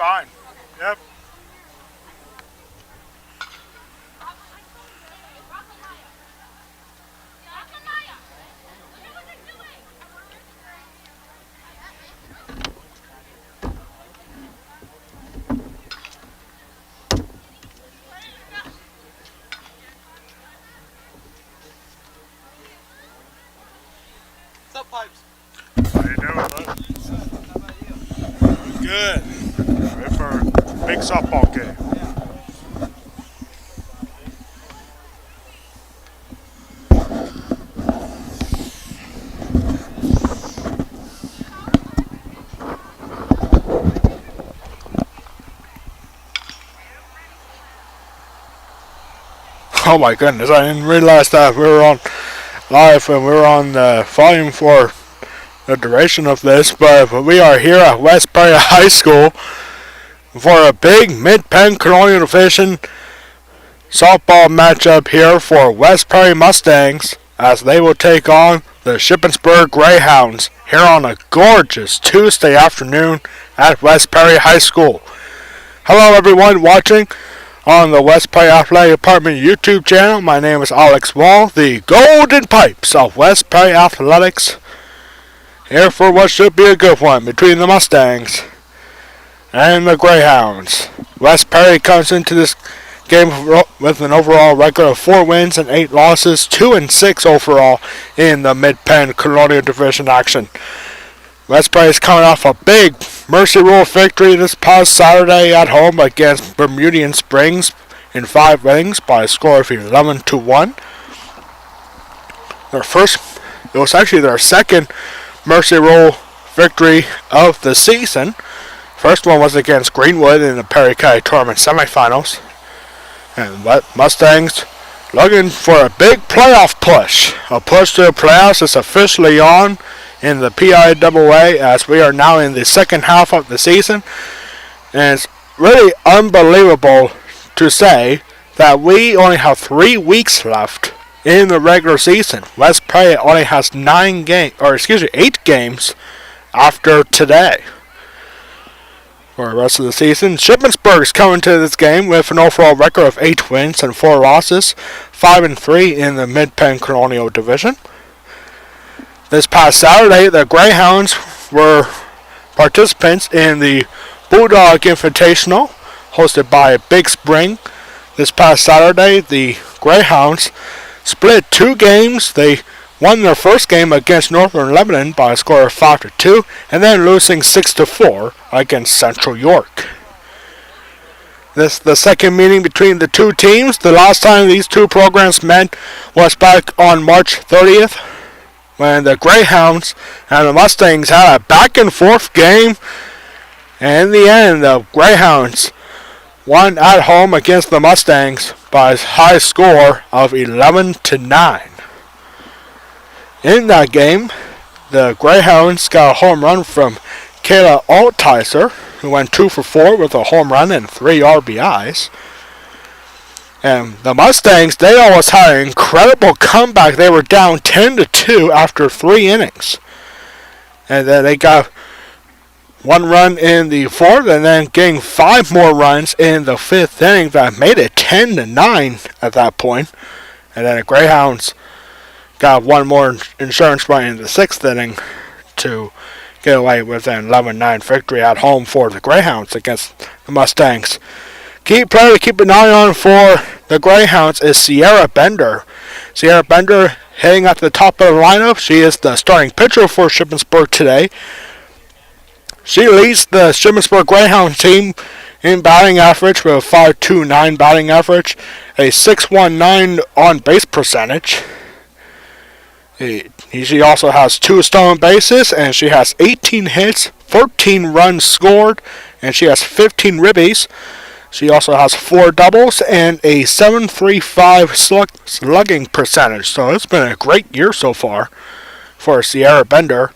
fine. Yep. What's up, Pipes? How you doing, bud? Good. Ready for a big softball game. Oh my goodness, I didn't realize that we were on live and we were on the volume for the duration of this, but we are here at West Prairie High School for a big Mid-Penn Colonial Division softball matchup here for West Prairie Mustangs as they will take on the Shippensburg Greyhounds here on a gorgeous Tuesday afternoon at West Prairie High School. Hello everyone watching on the West Prairie Athletic Department YouTube channel. My name is Alex Wall, the Golden Pipes of West Prairie Athletics. Here for what should be a good one between the Mustangs and the Greyhounds. West Prairie comes into this game with an overall record of 4 wins and 8 losses, 2-6 overall in the Mid-Penn Colonial Division action. West Prairie is coming off a big Mercy Rule victory this past Saturday at home against Bermudian Springs in 5 innings by a score of 11-1. It was actually their second Mercy Rule victory of the season. First one was against Greenwood in the Perry County Tournament semifinals. And Mustangs looking for a big playoff push. A push to the playoffs is officially on in the PIAA as we are now in the second half of the season. And it's really unbelievable to say that we only have 3 weeks left in the regular season. West Prairie only has 8 games after today. For the rest of the season, Shippensburg is coming to this game with an overall record of 8 wins and 4 losses, 5-3 in the Mid-Penn Colonial Division. This past Saturday, the Greyhounds were participants in the Bulldog Invitational, hosted by Big Spring. This past Saturday, the Greyhounds split 2 games. They won their first game against Northern Lebanon by a score of 5-2, and then losing 6-4 against Central York. This the second meeting between the two teams. The last time these two programs met was back on March 30th, when the Greyhounds and the Mustangs had a back and forth game. And in the end, the Greyhounds won at home against the Mustangs by a high score of 11-9. In that game, the Greyhounds got a home run from Kayla Altizer, who went 2 for 4 with a home run and 3 RBIs. And the Mustangs, they almost had an incredible comeback. They were down 10-2 after 3 innings. And then they got 1 run in the 4th, and then getting 5 more runs in the 5th inning that made it 10-9 at that point. And then the Greyhounds got 1 more insurance run in the 6th inning to get away with an 11-9 victory at home for the Greyhounds against the Mustangs. Key player to keep an eye on for the Greyhounds is Sierra Bender. Sierra Bender hitting at the top of the lineup. She is the starting pitcher for Shippensburg today. She leads the Shippensburg Greyhound team in batting average with a 5.29 batting average, a 6.19 on-base percentage. She also has 2 stolen bases, and she has 18 hits, 13 runs scored, and she has 15 ribbies. She also has 4 doubles and a 7.35 slugging percentage. So it's been a great year so far for Sierra Bender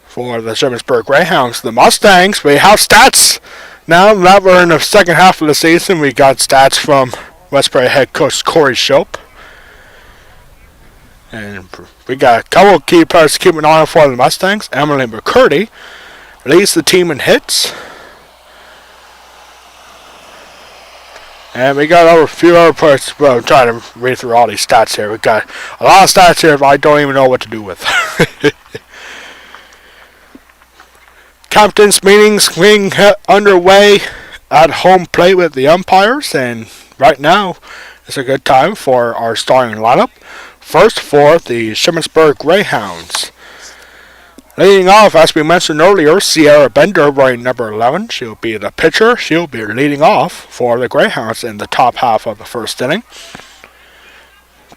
for the Shippensburg Greyhounds. The Mustangs, we have stats now that we're in the second half of the season. We got stats from West Prairie head coach Corey Shope. And we got a couple of key players to keep an eye on for the Mustangs. Emily McCurdy leads the team in hits. And we got a few other parts. Well, I'm trying to read through all these stats here. We got a lot of stats here I don't even know what to do with. Captain's meetings being underway at home plate with the umpires, and right now is a good time for our starting lineup. First for the Shippensburg Greyhounds. Leading off, as we mentioned earlier, Sierra Bender wearing number 11. She'll be the pitcher. She'll be leading off for the Greyhounds in the top half of the first inning.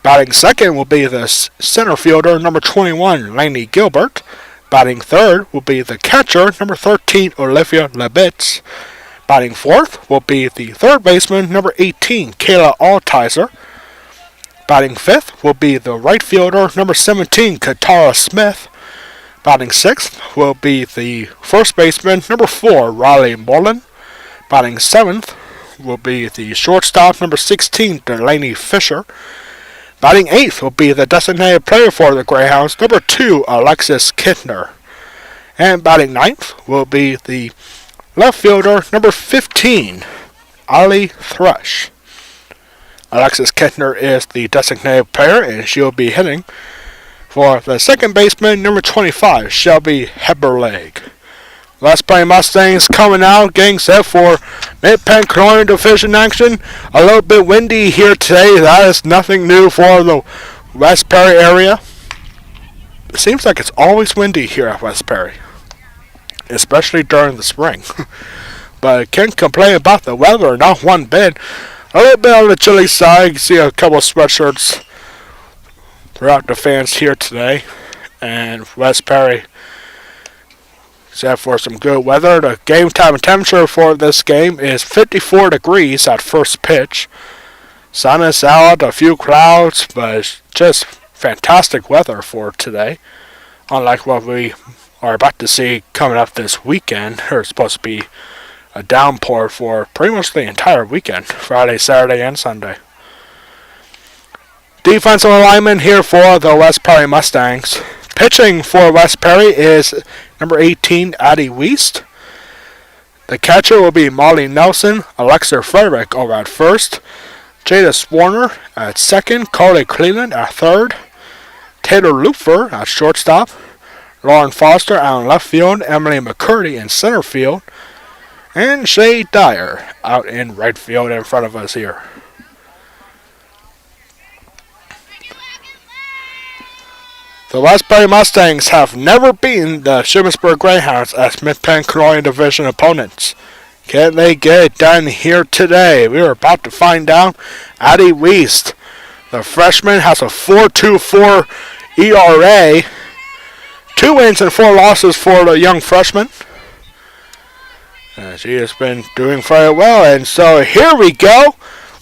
Batting second will be the center fielder, number 21, Lainey Gilbert. Batting third will be the catcher, number 13, Olivia Lebitz. Batting fourth will be the third baseman, number 18, Kayla Altizer. Batting fifth will be the right fielder, number 17, Katara Smith. Batting sixth will be the first baseman, number 4, Riley Mullen. Batting seventh will be the shortstop, number 16, Delaney Fisher. Batting eighth will be the designated player for the Greyhounds, number 2, Alexis Kittner. And batting ninth will be the left fielder, number 15, Ali Thrush. Alexis Kittner is the designated player, and she'll be hitting for the second baseman, number 25, Shelby Heberleg. West Prairie Mustangs coming out, getting set for Mid-Penn Colonial Division action. A little bit windy here today. That is nothing new for the West Prairie area. It seems like it's always windy here at West Prairie, especially during the spring. But I can't complain about the weather, not one bit. A little bit on the chilly side. You see a couple of sweatshirts throughout the fans here today. And West Prairie set for some good weather. The game time and temperature for this game is 54 degrees at first pitch. Sun is out, a few clouds, but it's just fantastic weather for today. Unlike what we are about to see coming up this weekend. There's supposed to be a downpour for pretty much the entire weekend. Friday, Saturday, and Sunday. Defensive alignment here for the West Prairie Mustangs. Pitching for West Prairie is number 18, Addie Wiest. The catcher will be Molly Nelson, Alexa Frederick over at first, Jada Swarner at second, Carly Cleveland at third, Taylor Lupfer at shortstop, Lauren Foster out in left field, Emily McCurdy in center field, and Shay Dyer out in right field in front of us here. The West Prairie Mustangs have never beaten the Shippensburg Greyhounds as Mid-Penn Colonial Division opponents. Can they get it done here today? We are about to find out. Addie Wiest, the freshman, has a 4.24 ERA. 2 wins and 4 losses for the young freshman. She has been doing very well. And so here we go.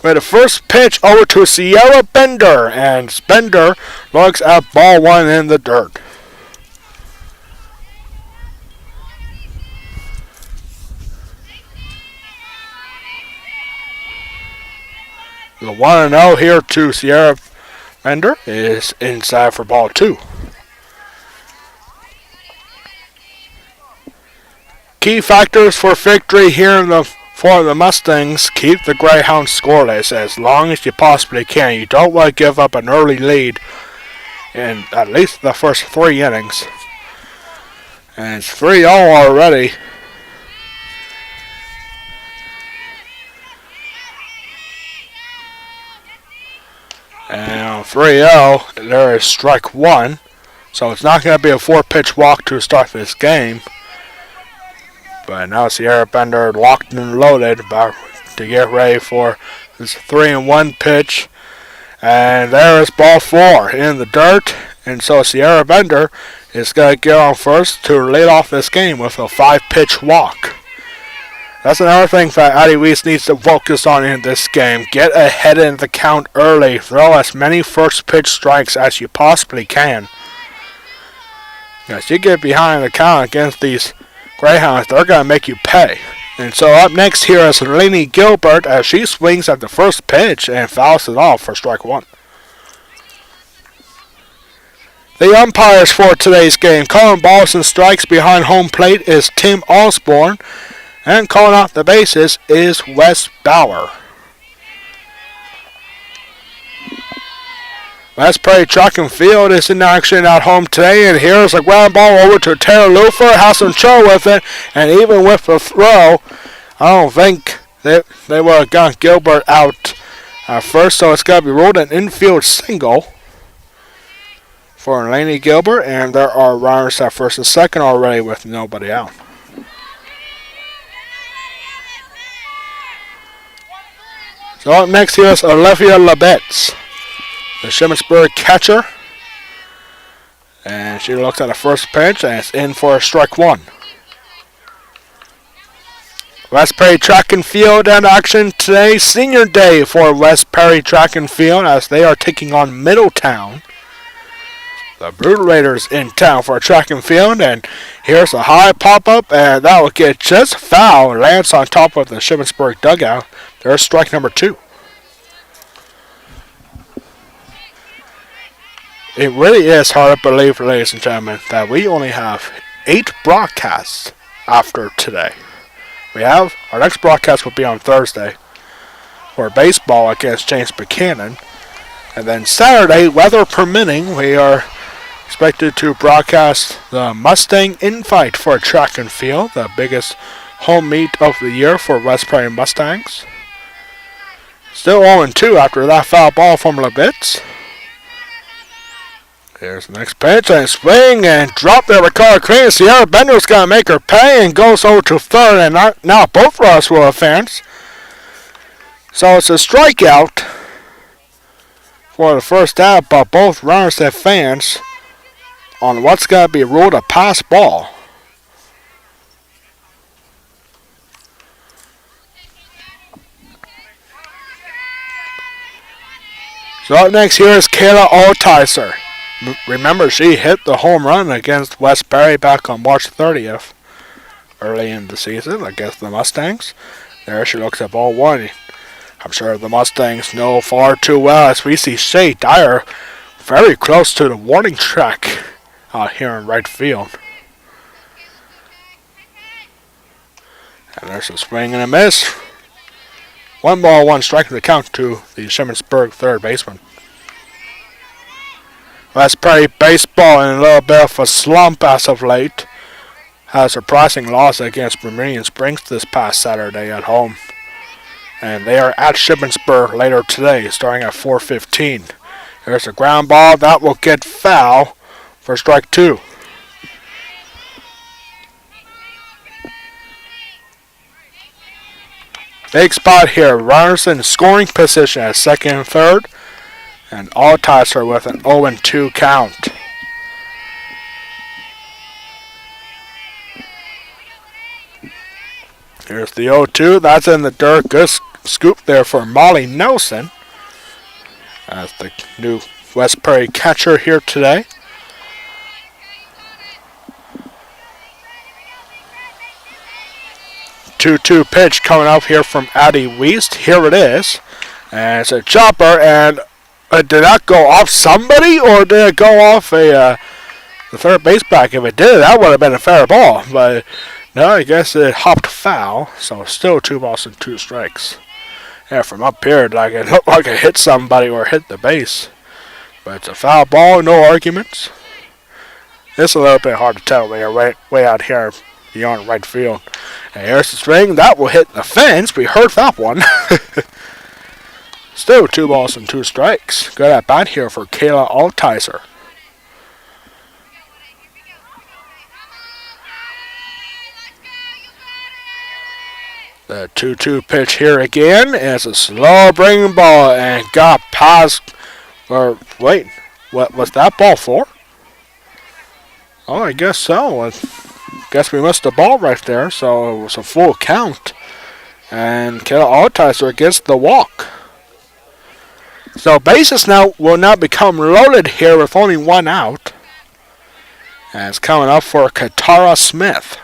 With the first pitch over to Sierra Bender, and Bender looks at ball one in the dirt. The 1-0 here to Sierra Bender is inside for ball 2. Key factors for victory here for the Mustangs: keep the Greyhounds scoreless as long as you possibly can. You don't want to give up an early lead in at least the first 3 innings. And it's 3-0 already. And on 3-0, there is strike 1. So it's not going to be a 4-pitch walk to start this game. But now Sierra Bender locked and loaded, about to get ready for this 3-1 pitch. And there is ball 4 in the dirt. And so Sierra Bender is going to get on first to lead off this game with a 5-pitch walk. That's another thing that Addie Wiest needs to focus on in this game. Get ahead in the count early. Throw as many first pitch strikes as you possibly can. As you get behind the count against these Greyhounds, they're going to make you pay. And so up next here is Lainey Gilbert as she swings at the first pitch and fouls it off for strike 1. The umpires for today's game: calling balls and strikes behind home plate is Tim Osborne, and calling out the bases is Wes Bauer. West Prairie Track and Field is in action at home today, and here's a ground ball over to Taylor Lufer, has some trouble with it, and even with the throw, I don't think they would have got Gilbert out at first, so it's got to be ruled an infield single for Laney Gilbert, and there are runners at first and second already with nobody out. So up next here is Olivia Labetz, the Shippensburg catcher. And she looks at the first pitch and it's in for a strike one. West Prairie Track and Field in action today. Senior day for West Prairie Track and Field as they are taking on Middletown. The Brutal Raiders in town for a track and field, and here's a high pop-up, and that will get just foul. Lands on top of the Shippensburg dugout. There's strike number two. It really is hard to believe, ladies and gentlemen, that we only have 8 broadcasts after today. Our next broadcast will be on Thursday for baseball against James Buchanan. And then Saturday, weather permitting, we are expected to broadcast the Mustang Infight for track and field, the biggest home meet of the year for West Prairie Mustangs. Still 0-2 after that foul ball from Labitz. Here's the next pitch, and swing and drop there with Carl Crane. Sierra Bender's going to make her pay and goes over to third, and now both runners will advance. So it's a strikeout for the first out, but both runners advance on what's going to be ruled a pass ball. So up next here is Kayla Altizer. Remember, she hit the home run against West Prairie back on March 30th, early in the season against the Mustangs. There she looks at ball one. I'm sure the Mustangs know far too well as we see Shay Dyer very close to the warning track out here in right field. And there's a swing and a miss. 1-1 the count to the Shippensburg third baseman. West Prairie baseball in a little bit of a slump as of late. Had a surprising loss against Vermilion Springs this past Saturday at home. And they are at Shippensburg later today, starting at 4:15. There's a ground ball that will get foul for strike two. Big spot here. Runners in scoring position at second and third. And Altizer with an 0-2 count. Here's the 0-2. That's in the dirt. Good scoop there for Molly Nelson as the new West Prairie catcher here today. Two pitch coming up here from Addie Wiest. Here it is. And it's a chopper, and did that go off somebody, or did it go off the third baseback? If it did, that would have been a fair ball. But no, I guess it hopped foul, so still 2 balls and 2 strikes. Yeah, from up here, it looked like it hit somebody or hit the base. But it's a foul ball, no arguments. It's a little bit hard to tell when you're way out here beyond right field. And here's the swing. That will hit the fence. We heard that one. Still 2 balls and 2 strikes. Good at bat here for Kayla Altizer. The 2-2 pitch here again is a slow breaking ball and got past. Or wait, what was that ball for? Oh, I guess so. I guess we missed the ball right there, so it was a full count. And Kayla Altizer gets the walk. So bases now will now become loaded here with only 1 out. And it's coming up for Katara Smith,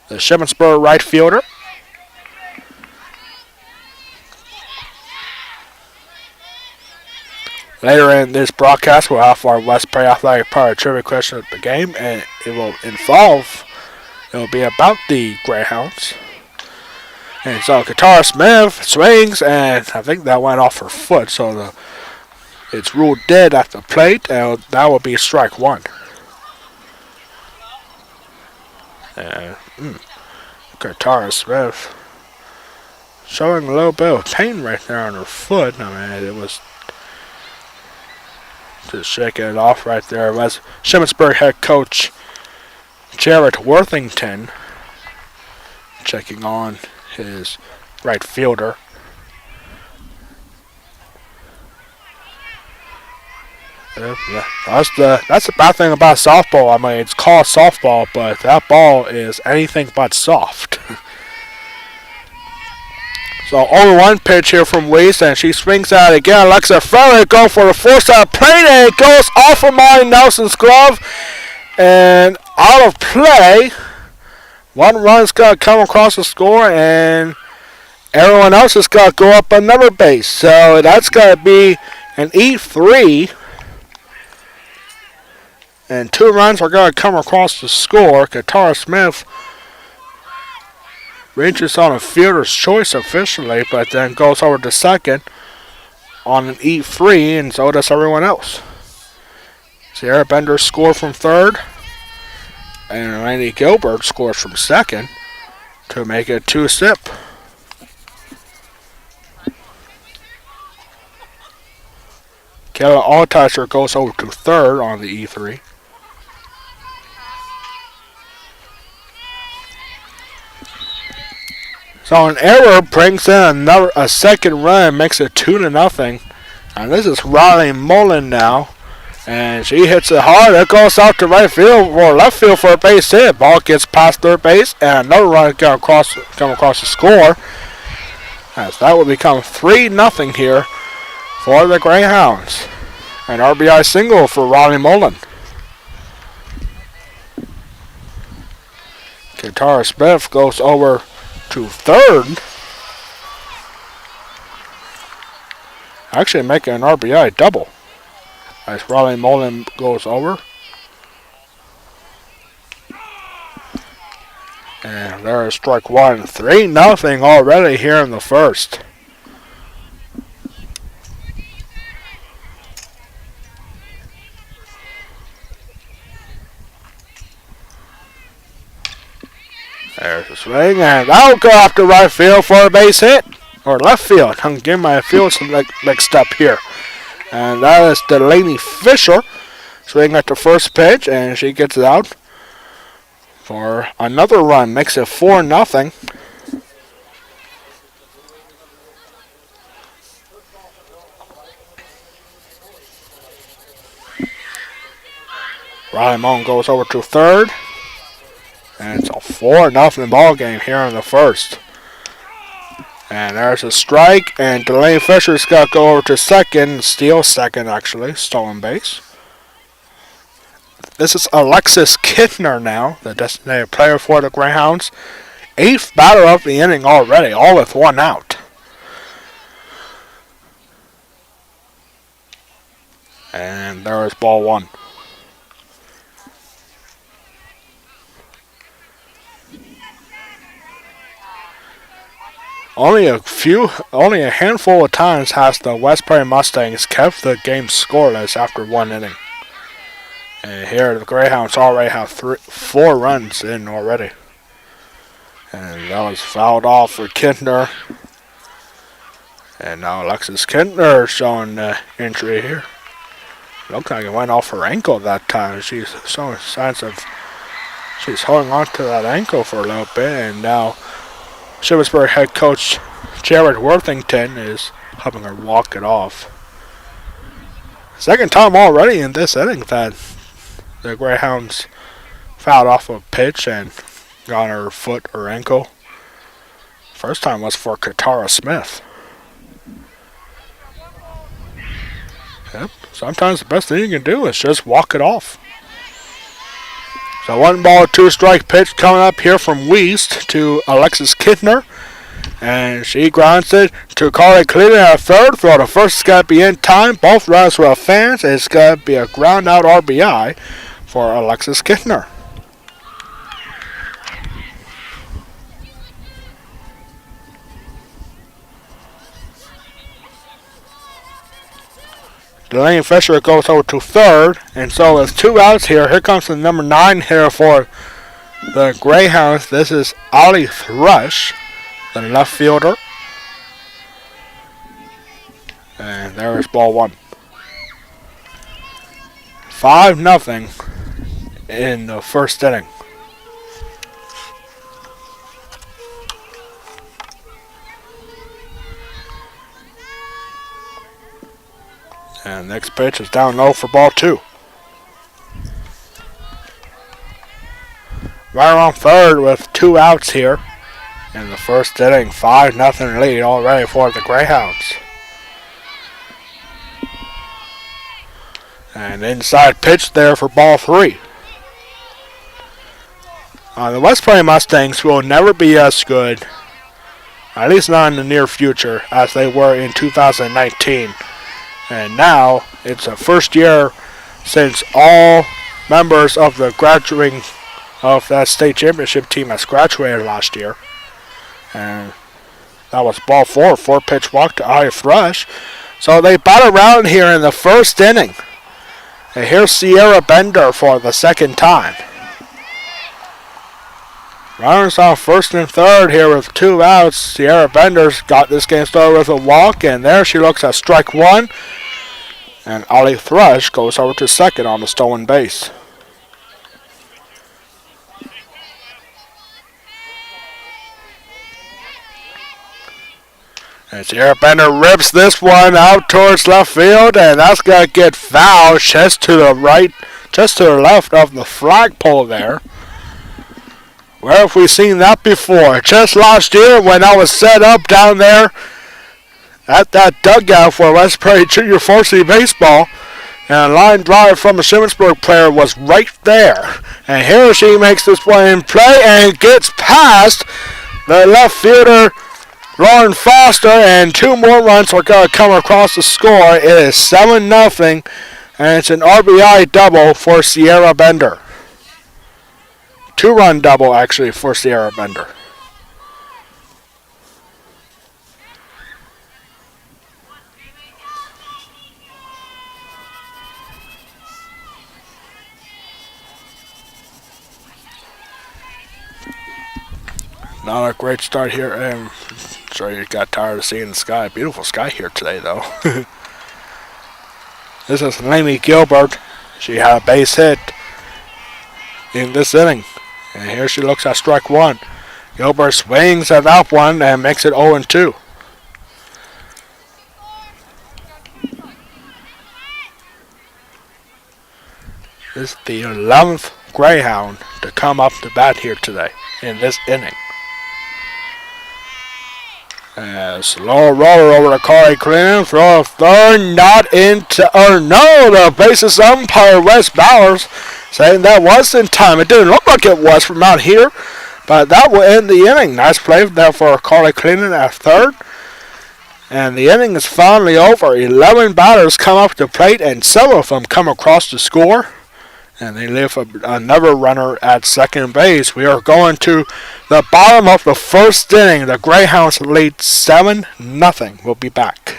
the Shippensburg right fielder. Later in this broadcast, we'll have our West Prairie Athletic Power trivia question of the game, and it will be about the Greyhounds. And so Katara Smith swings, and I think that went off her foot, so the It's ruled dead at the plate, and that will be strike one. And Katara Smith showing a little bit of pain right there on her foot. I mean, it was just shaking it off right there. Was Shippensburg head coach Jared Worthington checking on his right fielder. That's the bad thing about softball. I mean, it's called softball, but that ball is anything but soft. So 0-1 pitch here from Weiss, and she swings out again. Alexa Ferrer go for the force-out plane, and it goes off of Molly Nelson's glove and out of play. One run's got to come across the score, and everyone else has got to go up another base. So that's got to be an E3. And 2 runs are going to come across the score. Katara Smith reaches on a fielder's choice officially, but then goes over to second on an E3, and so does everyone else. Sierra Bender scored from third, and Randy Gilbert scores from second to make it 2-zip. Kayla Altizer goes over to third on the E3. So an error brings in a second run, makes it 2-0. And this is Riley Mullen now. And she hits it hard. It goes out to right field or left field for a base hit. Ball gets past third base, and another run come across the score. As that will become 3-0 here for the Greyhounds. An RBI single for Riley Mullen. Katara Smith goes over to third. Actually making an RBI double as Riley Mullen goes over. And there is strike one. 3-0 already here in the first. There's a swing, and that'll go off to right field for a base hit. Or left field. I'm getting my fields mixed up here. And that is Delaney Fisher swinging at the first pitch, and she gets it out for another run. Makes it 4-0. Riley Mullen goes over to third. And it's a 4-0 ball game here in the first. And there's a strike, and Delaney Fisher's got to go over to second, steal second actually, stolen base. This is Alexis Kittner now, the designated player for the Greyhounds. 8th batter of the inning already, all with 1 out. And there is ball 1. Only a handful of times has the West Prairie Mustangs kept the game scoreless after 1 inning. And here the Greyhounds already have 4 runs in already. And that was fouled off for Kintner. And now Alexis Kintner showing injury here. Looks like it went off her ankle that time. She's showing signs of she's holding on to that ankle for a little bit, and now Shippensburg head coach Jared Worthington is helping her walk it off. Second time already in this inning that the Greyhounds fouled off a pitch and got on her foot or ankle. First time was for Katara Smith. Yep, sometimes the best thing you can do is just walk it off. So 1-2 pitch coming up here from Weist to Alexis Kittner. And she grounds it to Carly Cleveland at third. Throw the first is got to be in time. Both runs will fans. It's got to be a ground out RBI for Alexis Kittner. Delaney Fisher goes over to third, and so with 2 outs here, here comes the number 9 hitter for the Greyhounds. This is Ollie Thrush, the left fielder. And there is ball 1. 5-0 in the first inning. And next pitch is down low for ball 2. Right on third with 2 outs here in the first inning. 5-0 lead already for the Greyhounds. And inside pitch there for ball 3. The West Point Mustangs will never be as good, at least not in the near future, as they were in 2019. And now it's the first year since all members of the graduating of that state championship team has graduated last year. And that was ball 4, 4-pitch walk to Ollie Thrush. So they bat around here in the first inning. And here's Sierra Bender for the second time. Runners on first and third here with 2 outs. Sierra Bender's got this game started with a walk, and there she looks at strike 1. And Ollie Thrush goes over to second on the stolen base. And Sierra Bender rips this one out towards left field, and that's going to get fouled just to the right, just to the left of the flagpole there. Where have we seen that before? Just last year when I was set up down there at that dugout for West Prairie Junior Varsity Baseball, and a line drive from a Shippensburg player was right there. And here she makes this one in play and gets past the left fielder, Lauren Foster, and 2 more runs are going to come across the score. It is 7-0, and it's an RBI double for Sierra Bender. 2-run double, actually, for Sierra Bender. Not a great start here. I'm sure you got tired of seeing the sky. Beautiful sky here today, though. This is Lainey Gilbert. She had a base hit in this inning. And here she looks at strike 1. Gilbert swings at that one and makes it 0-2. This is the 11th Greyhound to come up to bat here today in this inning. Slow roller over to Corey Clinton. Throw a third, not into, or no, the bases umpire Wes Bowers saying that was in time. It didn't look like it was from out here, but that will end the inning. Nice play there for Corey Clinton at third. And the inning is finally over. 11 batters come up to the plate, and 7 of them come across the score. And they leave another runner at second base. We are going to the bottom of the first inning. The Greyhounds lead 7-0. We'll be back.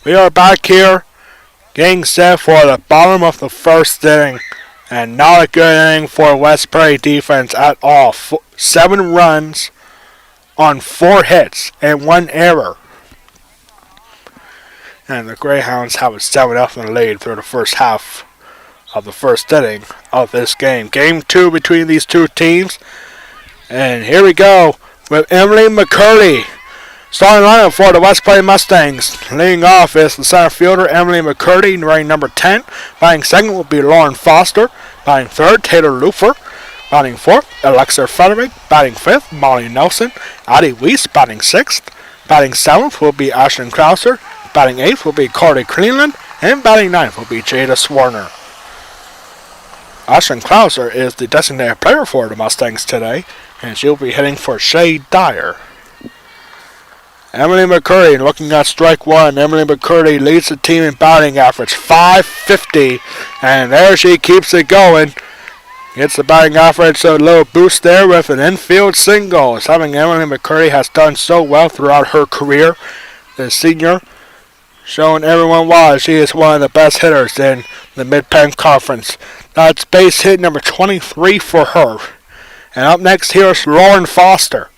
We are back here, getting set for the bottom of the first inning. And not a good inning for West Prairie defense at all. 7 runs on 4 hits and 1 error. And the Greyhounds have a 7-0 lead through the first half of the first inning of this game. Game 2 between these two teams. And here we go with Emily McCurdy. Starting lineup for the West Prairie Mustangs. Leading off is the center fielder, Emily McCurdy, wearing number 10. Batting second will be Lauren Foster. Batting third, Taylor Lufer. Batting fourth, Alexa Frederick. Batting fifth, Molly Nelson. Addie Weiss batting sixth. Batting seventh will be Ashlyn Krauser. Batting eighth will be Carly Cleveland. And batting ninth will be Jada Swarner. Ashlyn Krauser is the designated player for the Mustangs today, and she'll be hitting for Shay Dyer. Emily McCurdy looking at strike one. Emily McCurdy leads the team in batting average, .550, and there she keeps it going. Gets the batting average a little boost there with an infield single. Something Emily McCurdy has done so well throughout her career. The senior showing everyone why she is one of the best hitters in the Mid-Penn Conference. That's base hit number 23 for her. And up next here is Lauren Foster.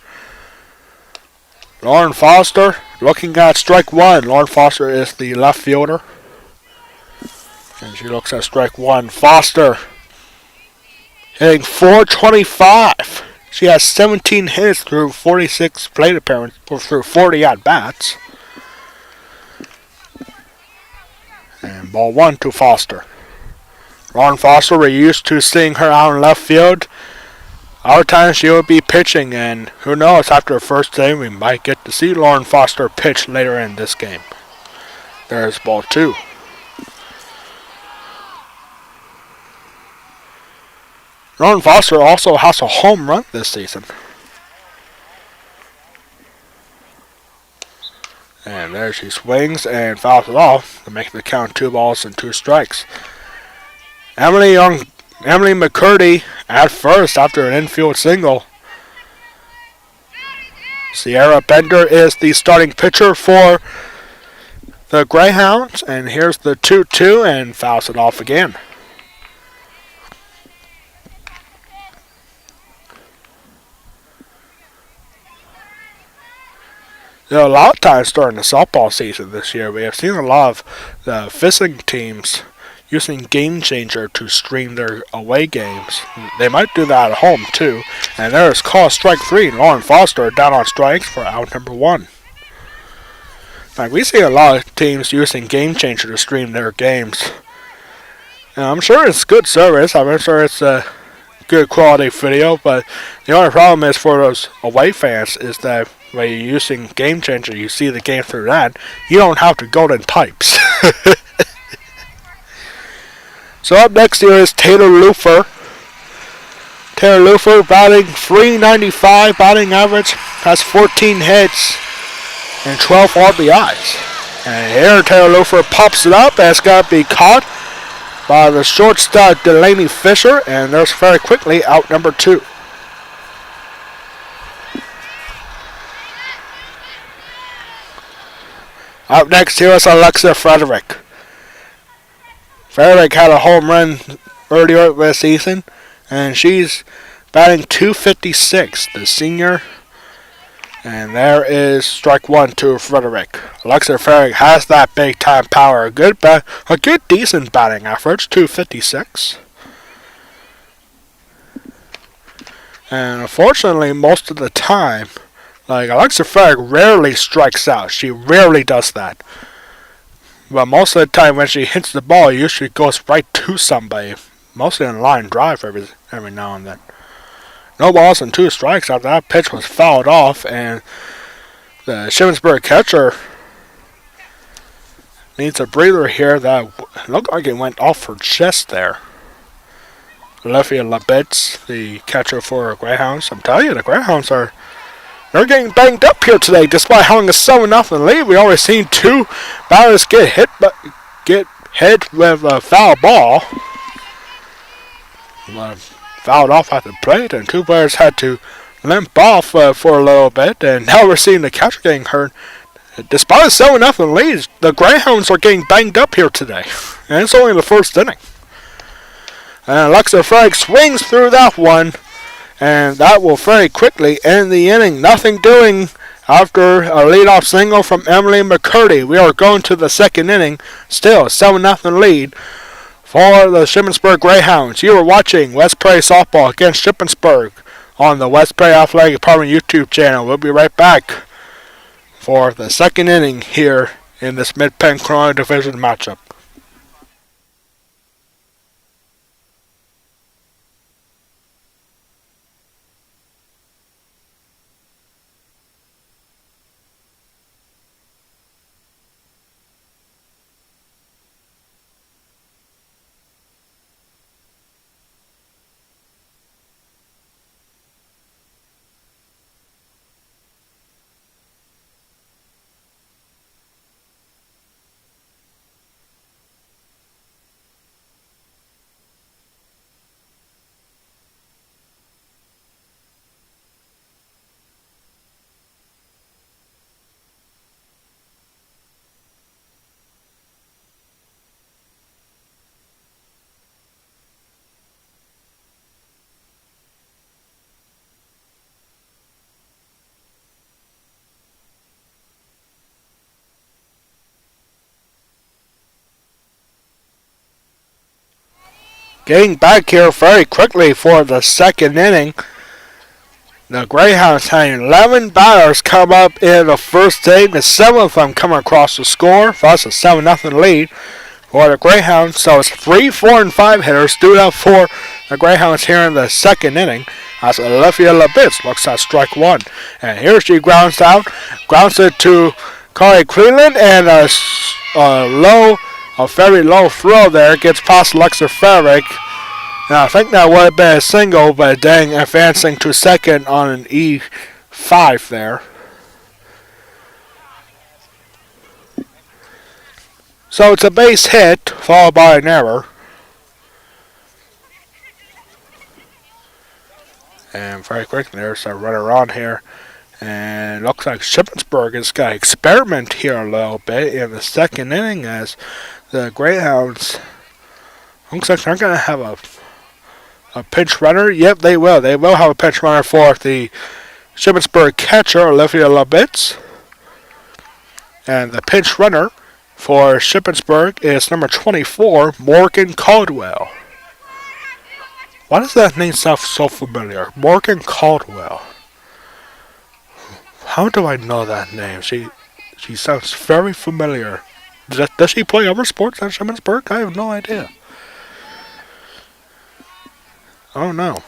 Lauren Foster looking at strike one. Lauren Foster is the left fielder. And she looks at strike one. Foster hitting .425. She has 17 hits through 46 plate appearances, or through 40 at-bats. And ball one to Foster. Lauren Foster, we're used to seeing her out in left field. Our time she will be pitching, and who knows, after the first inning we might get to see Lauren Foster pitch later in this game. There's ball two. Lauren Foster also has a home run this season. And there she swings and fouls it off to make the count 2 balls and 2 strikes. Emily McCurdy at first after an infield single. Sierra Bender is the starting pitcher for the Greyhounds, and here's the 2-2 and fouls it off again. There are a lot of times during the softball season this year, we have seen a lot of the fishing teams using Game Changer to stream their away games. They might do that at home too. And there is call strike 3. Lauren Foster down on strikes for out number 1. Like, we see a lot of teams using Game Changer to stream their games. And I'm sure it's good service. I'm sure it's a good quality video. But the only problem is for those away fans is that when you're using Game Changer, you see the game through that. You don't have to golden types. So up next here is Taylor Lufer. Taylor Lufer batting .395 batting average, has 14 hits and 12 RBIs. And here Taylor Lufer pops it up, and it's got to be caught by the shortstop Delaney Fisher, and there's very quickly out number 2. Up next here is Alexa Frederick. Frederick had a home run earlier this season, and she's batting .256, the senior. And there is strike 1 to Frederick. Alexa Frederick has that big time power, a good decent batting average, .256. And unfortunately, most of the time, like, Alexa Frederick rarely strikes out. She rarely does that. But most of the time when she hits the ball, it usually goes right to somebody. Mostly in a line drive every now and then. No balls and 2 strikes after that pitch was fouled off. And the Shippensburg catcher needs a breather here. That looked like it went off her chest there. Olivia Labitz, the catcher for Greyhounds. I'm telling you, the Greyhounds they're getting banged up here today, despite having a 7-0 lead. We already seen 2 batters get hit with a foul ball. Fouled off at the plate, and 2 players had to limp off for a little bit. And now we're seeing the catcher getting hurt. Despite a 7-0 lead, the Greyhounds are getting banged up here today. And it's only the first inning. And Alexa Frank swings through that one. And that will very quickly end the inning. Nothing doing after a leadoff single from Emily McCurdy. We are going to the second inning. Still a 7-0 lead for the Shippensburg Greyhounds. You are watching West Prairie Softball against Shippensburg on the West Prairie Athletic Department YouTube channel. We'll be right back for the second inning here in this Mid-Penn Corona Division matchup. Getting back here very quickly for the second inning. The Greyhounds had 11 batters come up in the first inning. The 7 of them come across the score. Thus a 7-0 lead for the Greyhounds. So it's 3, 4, and 5 hitters stood up for the Greyhounds here in the second inning. As Olivia Labitz looks at strike one. And here she grounds it to Carly Cleveland, and a very low throw there gets past Alexa Farrick. Now I think that would have been a single, but Dang advancing to second on an E5 there. So it's a base hit followed by an error. And very quickly there's a runner on here. And it looks like Shippensburg is going to experiment here a little bit in the second inning as the Greyhounds looks like they're going to have a pinch runner. Yep, they will. They will have a pinch runner for the Shippensburg catcher, Olivia Labitz. And the pinch runner for Shippensburg is number 24, Morgan Caldwell. Why does that name sound so familiar? Morgan Caldwell. How do I know that name? She sounds very familiar. Does she play other sports at Shippensburg? I have no idea. I don't know.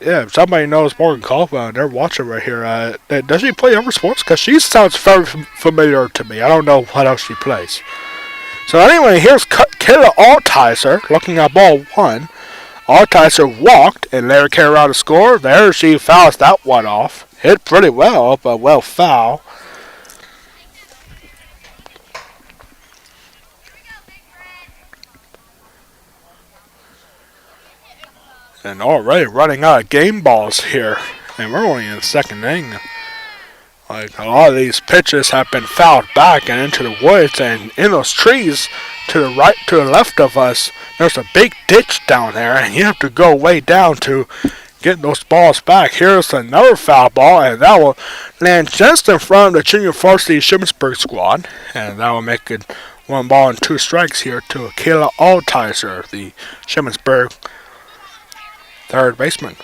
Yeah, if somebody knows Morgan Caldwell and they're watching right here, does she play other sports? Because she sounds very familiar to me. I don't know what else she plays. So anyway, here's Kayla Altizer looking at ball one. Altizer walked and Larry carried out a score. There she fouls that one off. Hit pretty well, but well foul. And already running out of game balls here. And we're only in the second inning. Like, a lot of these pitches have been fouled back and into the woods. And in those trees to the right, to the left of us, there's a big ditch down there. And you have to go way down to get those balls back. Here's another foul ball. And that will land just in front of the junior varsity Shippensburg squad. And that will make it 1 ball and 2 strikes here to Kayla Altizer, the Shippensburg third baseman.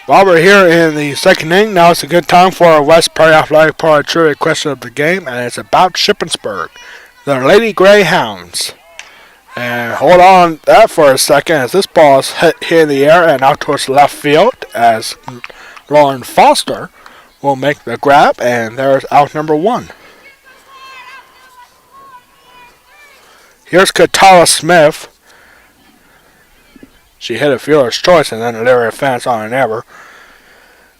While we're here in the second inning, now it's a good time for our West Prairie Athletic Park trivia question of the game, and it's about Shippensburg, the Lady Greyhounds. And hold on that for a second as this ball is hit in the air and out towards left field as Lauren Foster will make the grab, and there's out number 1. Here's Katara Smith. She hit a fielder's choice and then Larry advanced on an error.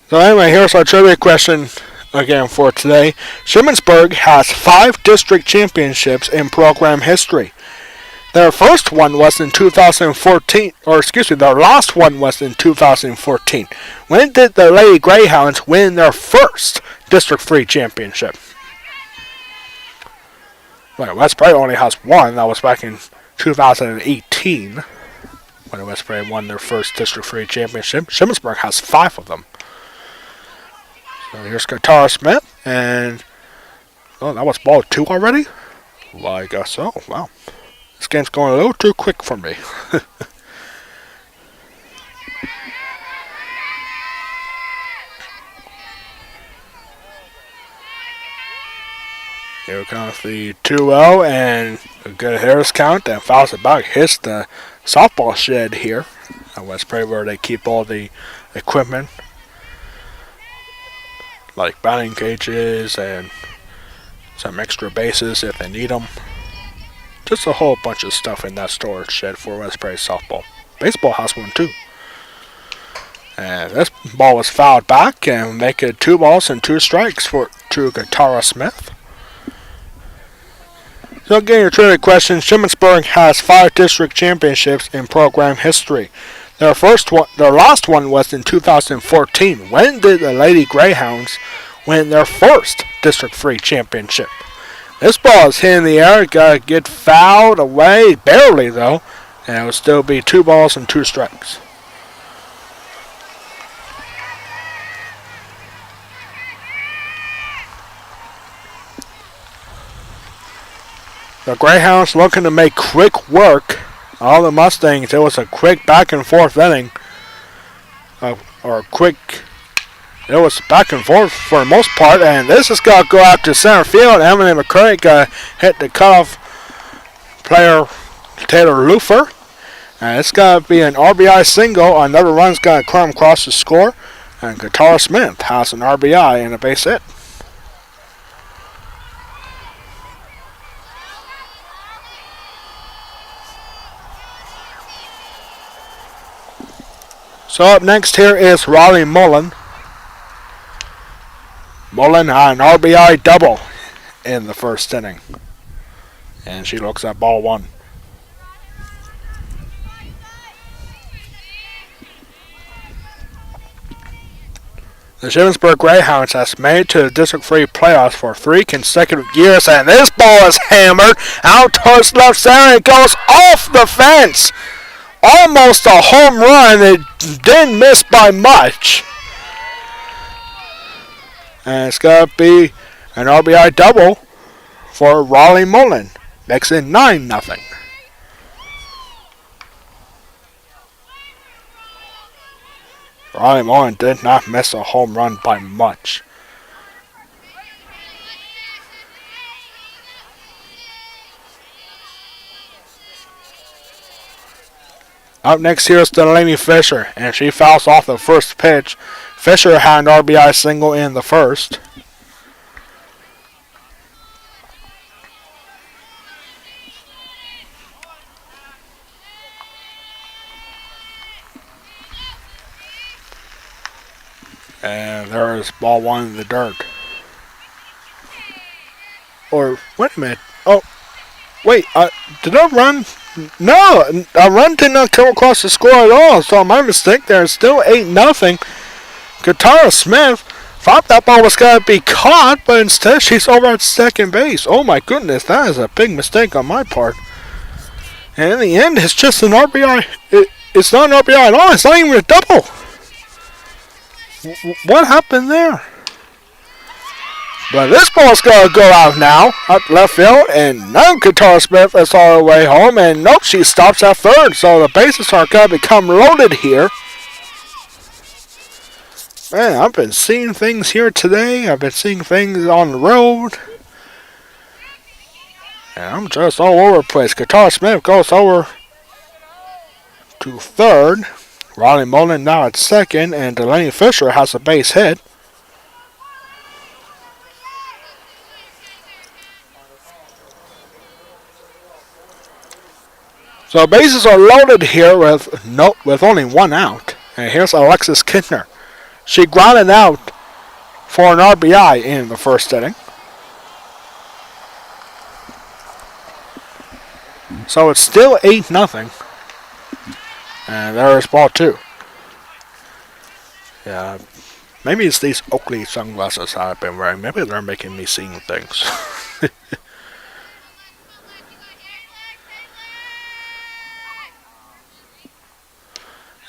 So anyway, here's our trivia question again for today. Shippensburg has 5 district championships in program history. Their first one was in 2014, or excuse me, their last one was in 2014. When did the Lady Greyhounds win their first District 3 championship? Well, West Prairie only has one. That was back in 2018 when West Prairie won their first District 3 championship. Shippensburg has 5 of them. So here's Katara Smith, and oh, that was ball 2 already? Well, I guess so. Wow. This game's going a little too quick for me. Here comes the 2-0 and a good Harris count and fouls it back. Hits the softball shed here at West Prairie where they keep all the equipment like batting cages and some extra bases if they need them. Just a whole bunch of stuff in that storage shed for West Prairie softball. Baseball has one too. And this ball was fouled back and make it 2 balls and 2 strikes to Katara Smith. So again, your trivia question, Shippensburg has 5 district championships in program history. Their last one was in 2014. When did the Lady Greyhounds win their first District 3 championship? This ball is hit in the air, gotta get fouled away, barely though, and it will still be 2 balls and 2 strikes. The Greyhounds looking to make quick work. All the Mustangs, it was a quick back and forth inning. It was back and forth for the most part, and this is going to go out to center field. Emily McCurry hit the cutoff player Taylor Lufer. And it's going to be an RBI single. Another run's going to come across the score, and Katara Smith has an RBI and a base hit. So up next here is Raleigh Mullen. Mullen had an RBI double in the first inning. And she looks at ball 1. The Shippensburg Greyhounds has made it to the District 3 playoffs for 3 consecutive years, and this ball is hammered out towards left center. It goes off the fence. Almost a home run. It didn't miss by much. And it's going to be an RBI double for Raleigh Mullen. Makes it 9-0. Raleigh Mullen did not miss a home run by much. Up next here is Delaney Fisher, and she fouls off the first pitch. Fisher had an RBI single in the first. And there is ball 1 in the dirt. Or, wait a minute. Oh, wait, did I run? No, a run did not come across the score at all, so my mistake there. It's still 8-0. Katara Smith thought that ball was going to be caught, but instead she's over at second base. Oh my goodness, that is a big mistake on my part. And in the end, it's just an RBI. It's not an RBI at all. It's not even a double. What happened there? But this ball's going to go out now, up left field, and now Katara Smith is all the way home, and nope, she stops at third, so the bases are going to become loaded here. Man, I've been seeing things here today. I've been seeing things on the road. And I'm just all over the place. Katara Smith goes over to third. Raleigh Mullen now at second, and Delaney Fisher has a base hit. So bases are loaded here with only 1 out. And here's Alexis Kintner. She grounded out for an RBI in the first inning. So it's still 8-0. And there's ball 2. Yeah, maybe it's these Oakley sunglasses I've been wearing. Maybe they're making me see things.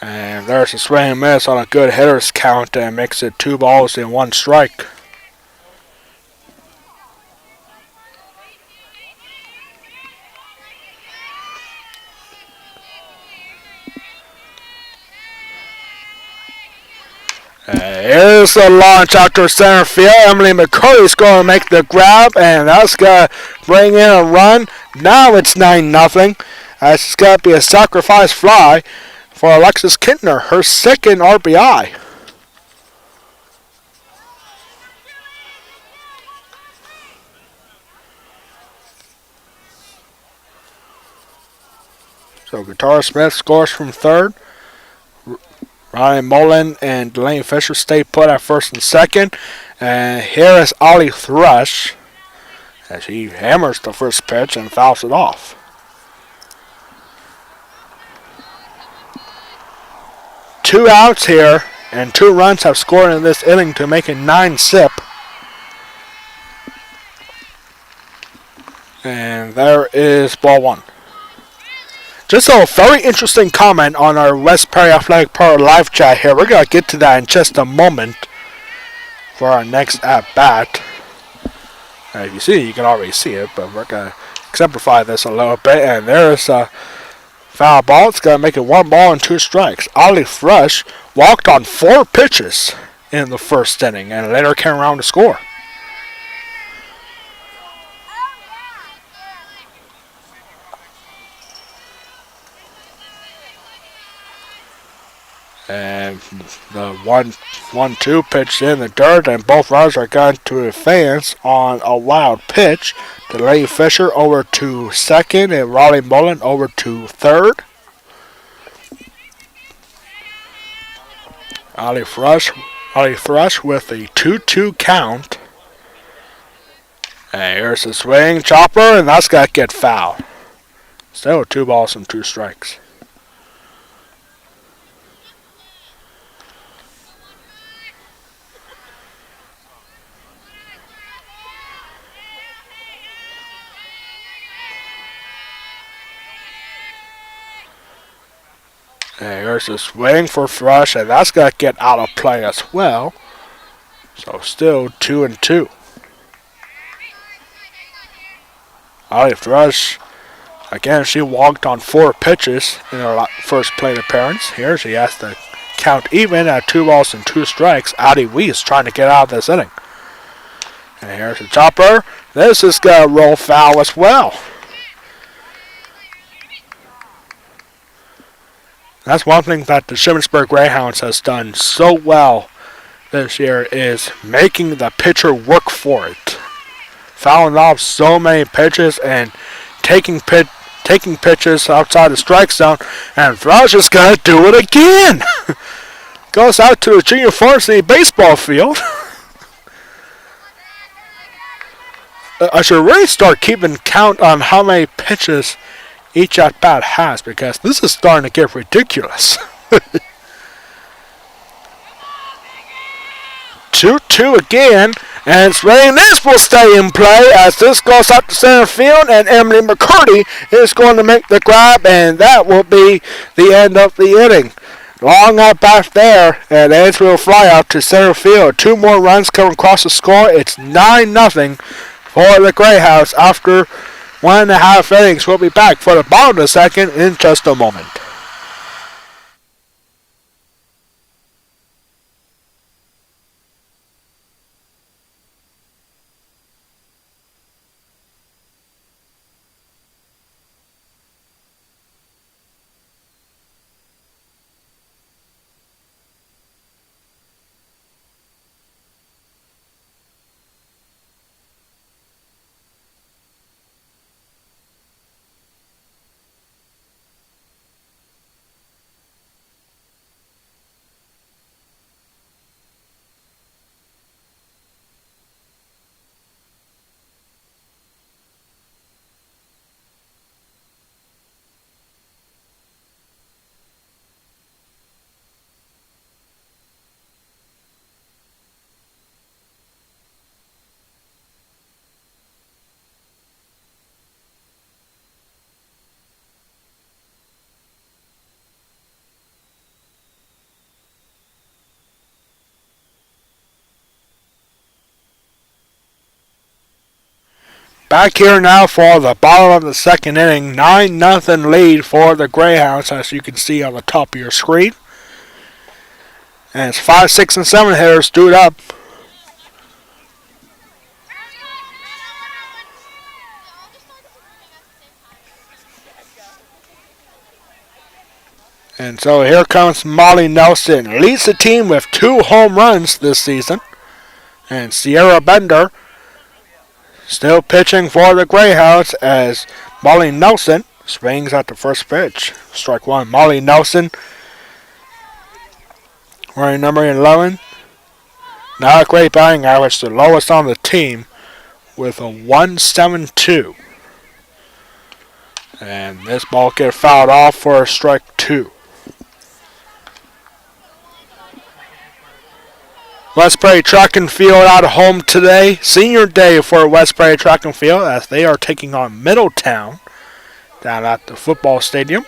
And there's a swing and miss on a good hitter's count and makes it 2 balls and 1 strike. Here's the launch out to center field. Emily McCurdy's going to make the grab, and that's going to bring in a run. Now it's 9-0. It's going to be a sacrifice fly for Alexis Kintner, her second RBI. So Guitar Smith scores from third. Ryan Mullen and Delaney Fisher stay put at first and second. And here is Ollie Thrush as he hammers the first pitch and fouls it off. 2 outs here, and 2 runs have scored in this inning to make it 9-zip. And there is ball 1. Just a very interesting comment on our West Prairie Athletic Park live chat here. We're going to get to that in just a moment for our next at-bat. If you see it, you can already see it, but we're going to exemplify this a little bit. And there's a foul ball. It's going to make it 1 ball and 2 strikes. Ollie Thrush walked on 4 pitches in the first inning and later came around to score. And the 1-2 pitch in the dirt, and both runners are going to advance on a wild pitch. Delaney Fisher over to second, and Raleigh Mullen over to third. Ollie Thrush with a 2-2 count. And here's a swing chopper, and that's got to get foul. Still 2 balls and 2 strikes. And here's a swing for Thrush, and that's going to get out of play as well. So still 2-2. Ollie Thrush, again, she walked on 4 pitches in her first plate appearance. Here she has to count even at 2 balls and 2 strikes. Addie Weiss trying to get out of this inning. And here's the chopper. This is going to roll foul as well. That's one thing that the Shippensburg Greyhounds has done so well this year is making the pitcher work for it. Fouling off so many pitches and taking pitches outside the strike zone, and Thrush is going to do it again. Goes out to the junior varsity baseball field. I should really start keeping count on how many pitches each at-bat has, because this is starting to get ridiculous. 2-2 again, and this will stay in play as this goes out to center field, and Emily McCurdy is going to make the grab, and that will be the end of the inning. Long out back there, and Edge will fly out to center field. 2 more runs come across the score. It's 9-0 for the Greyhounds after 1.5 innings. We'll be back for the bottom of the second in just a moment. Back here now for the bottom of the second inning. 9-0 lead for the Greyhounds, as you can see on the top of your screen. And it's 5, 6, and 7 hitters stood up. And so here comes Molly Nelson. Leads the team with 2 home runs this season. And Sierra Bender still pitching for the Greyhounds as Molly Nelson swings at the first pitch. Strike one. Molly Nelson, wearing number 11. Not a great batting average, the lowest on the team, with a 1.72. And this ball gets fouled off for a strike 2. Westbury Track and Field out of home today. Senior day for Westbury Track and Field as they are taking on Middletown down at the football stadium.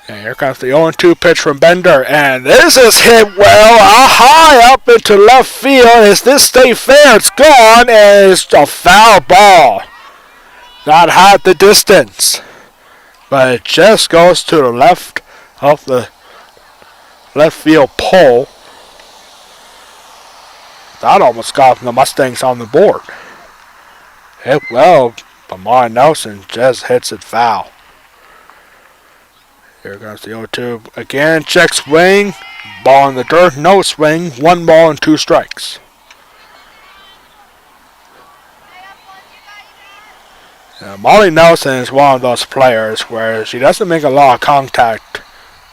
And here comes the 0-2 pitch from Bender. And this is hit well high up into left field. As this stay fair, it's gone, and it's a foul ball. Not half the distance, but it just goes to the left of the left field pole. That almost got the Mustangs on the board. Hit well, but Molly Nelson just hits it foul. Here comes the 0-2 again. Check swing. Ball in the dirt. No swing. 1 ball and 2 strikes. Molly Nelson is one of those players where she doesn't make a lot of contact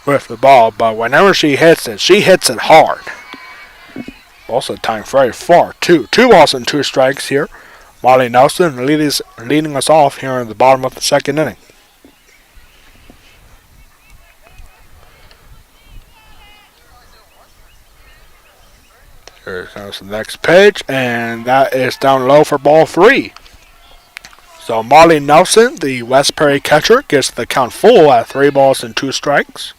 with the ball, but whenever she hits it hard. Also time very far, too. 2 balls and 2 strikes here. Molly Nelson leading us off here in the bottom of the second inning. Here comes the next pitch, and that is down low for ball 3. So Molly Nelson, the Westbury catcher, gets the count full at 3 balls and 2 strikes.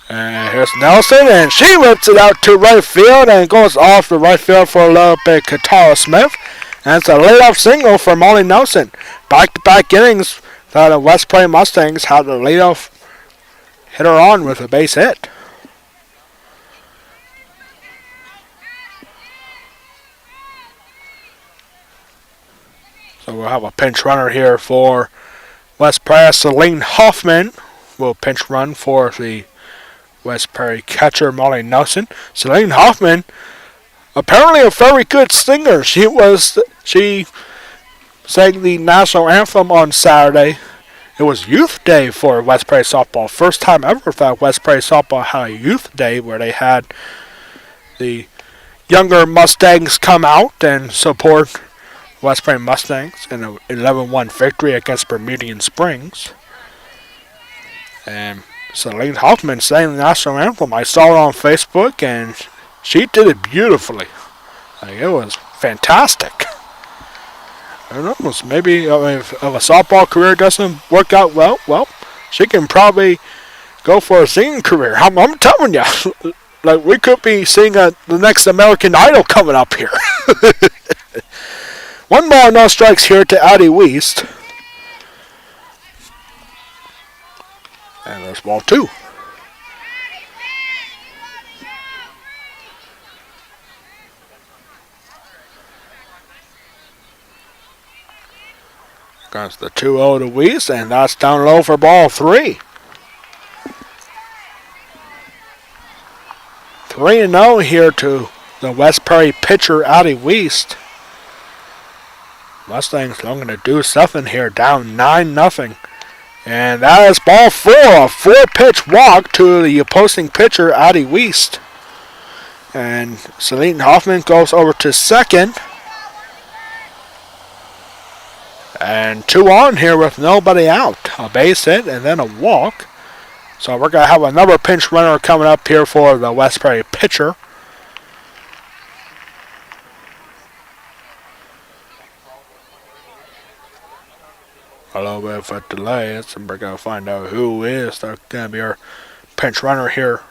And here's Nelson, and she whips it out to right field and goes off the right field for a little bit. Katara Smith, and it's a leadoff single for Molly Nelson. Back-to-back innings, the Westbury Mustangs had the leadoff hitter on with a base hit. So we'll have a pinch runner here for Westbury. Celine Hoffman will pinch run for the Westbury catcher, Molly Nelson. Celine Hoffman, apparently a very good singer. She sang the national anthem on Saturday. It was Youth Day for Westbury softball. First time ever that Westbury softball had a Youth Day where they had the younger Mustangs come out and support Westbury Mustangs in an 11-1 victory against Bermudian Springs. And Celine Hoffman sang the national anthem. I saw it on Facebook, and she did it beautifully. It was fantastic. I don't know, maybe if a softball career doesn't work out well, she can probably go for a singing career. I'm telling you, like we could be seeing the next American Idol coming up here. 1 ball, no strikes here to Addie Weist. And there's ball 2. Comes the 2-0 to Weist, and that's down low for ball 3. 3-0 here to the Westbury pitcher, Addie Weist. Mustangs looking to do something here, down 9-0. And that is ball 4, a 4-pitch walk to the opposing pitcher, Addie Weist. And Celine Hoffman goes over to second. And 2 on here with nobody out. A base hit and then a walk. So we're going to have another pinch runner coming up here for the Westbury pitcher. A little bit of a delay, so we're going to find out who is going to be our pinch runner here.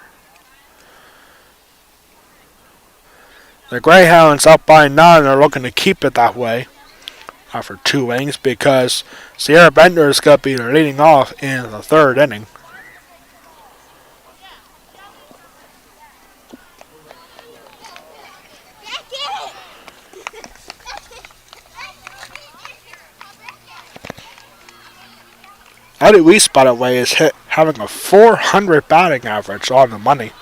The Greyhounds up by 9 are looking to keep it that way after 2 innings because Sierra Bender is going to be leading off in the 3rd inning. Eddie Weiss, by the way, is having a 400 batting average on the money.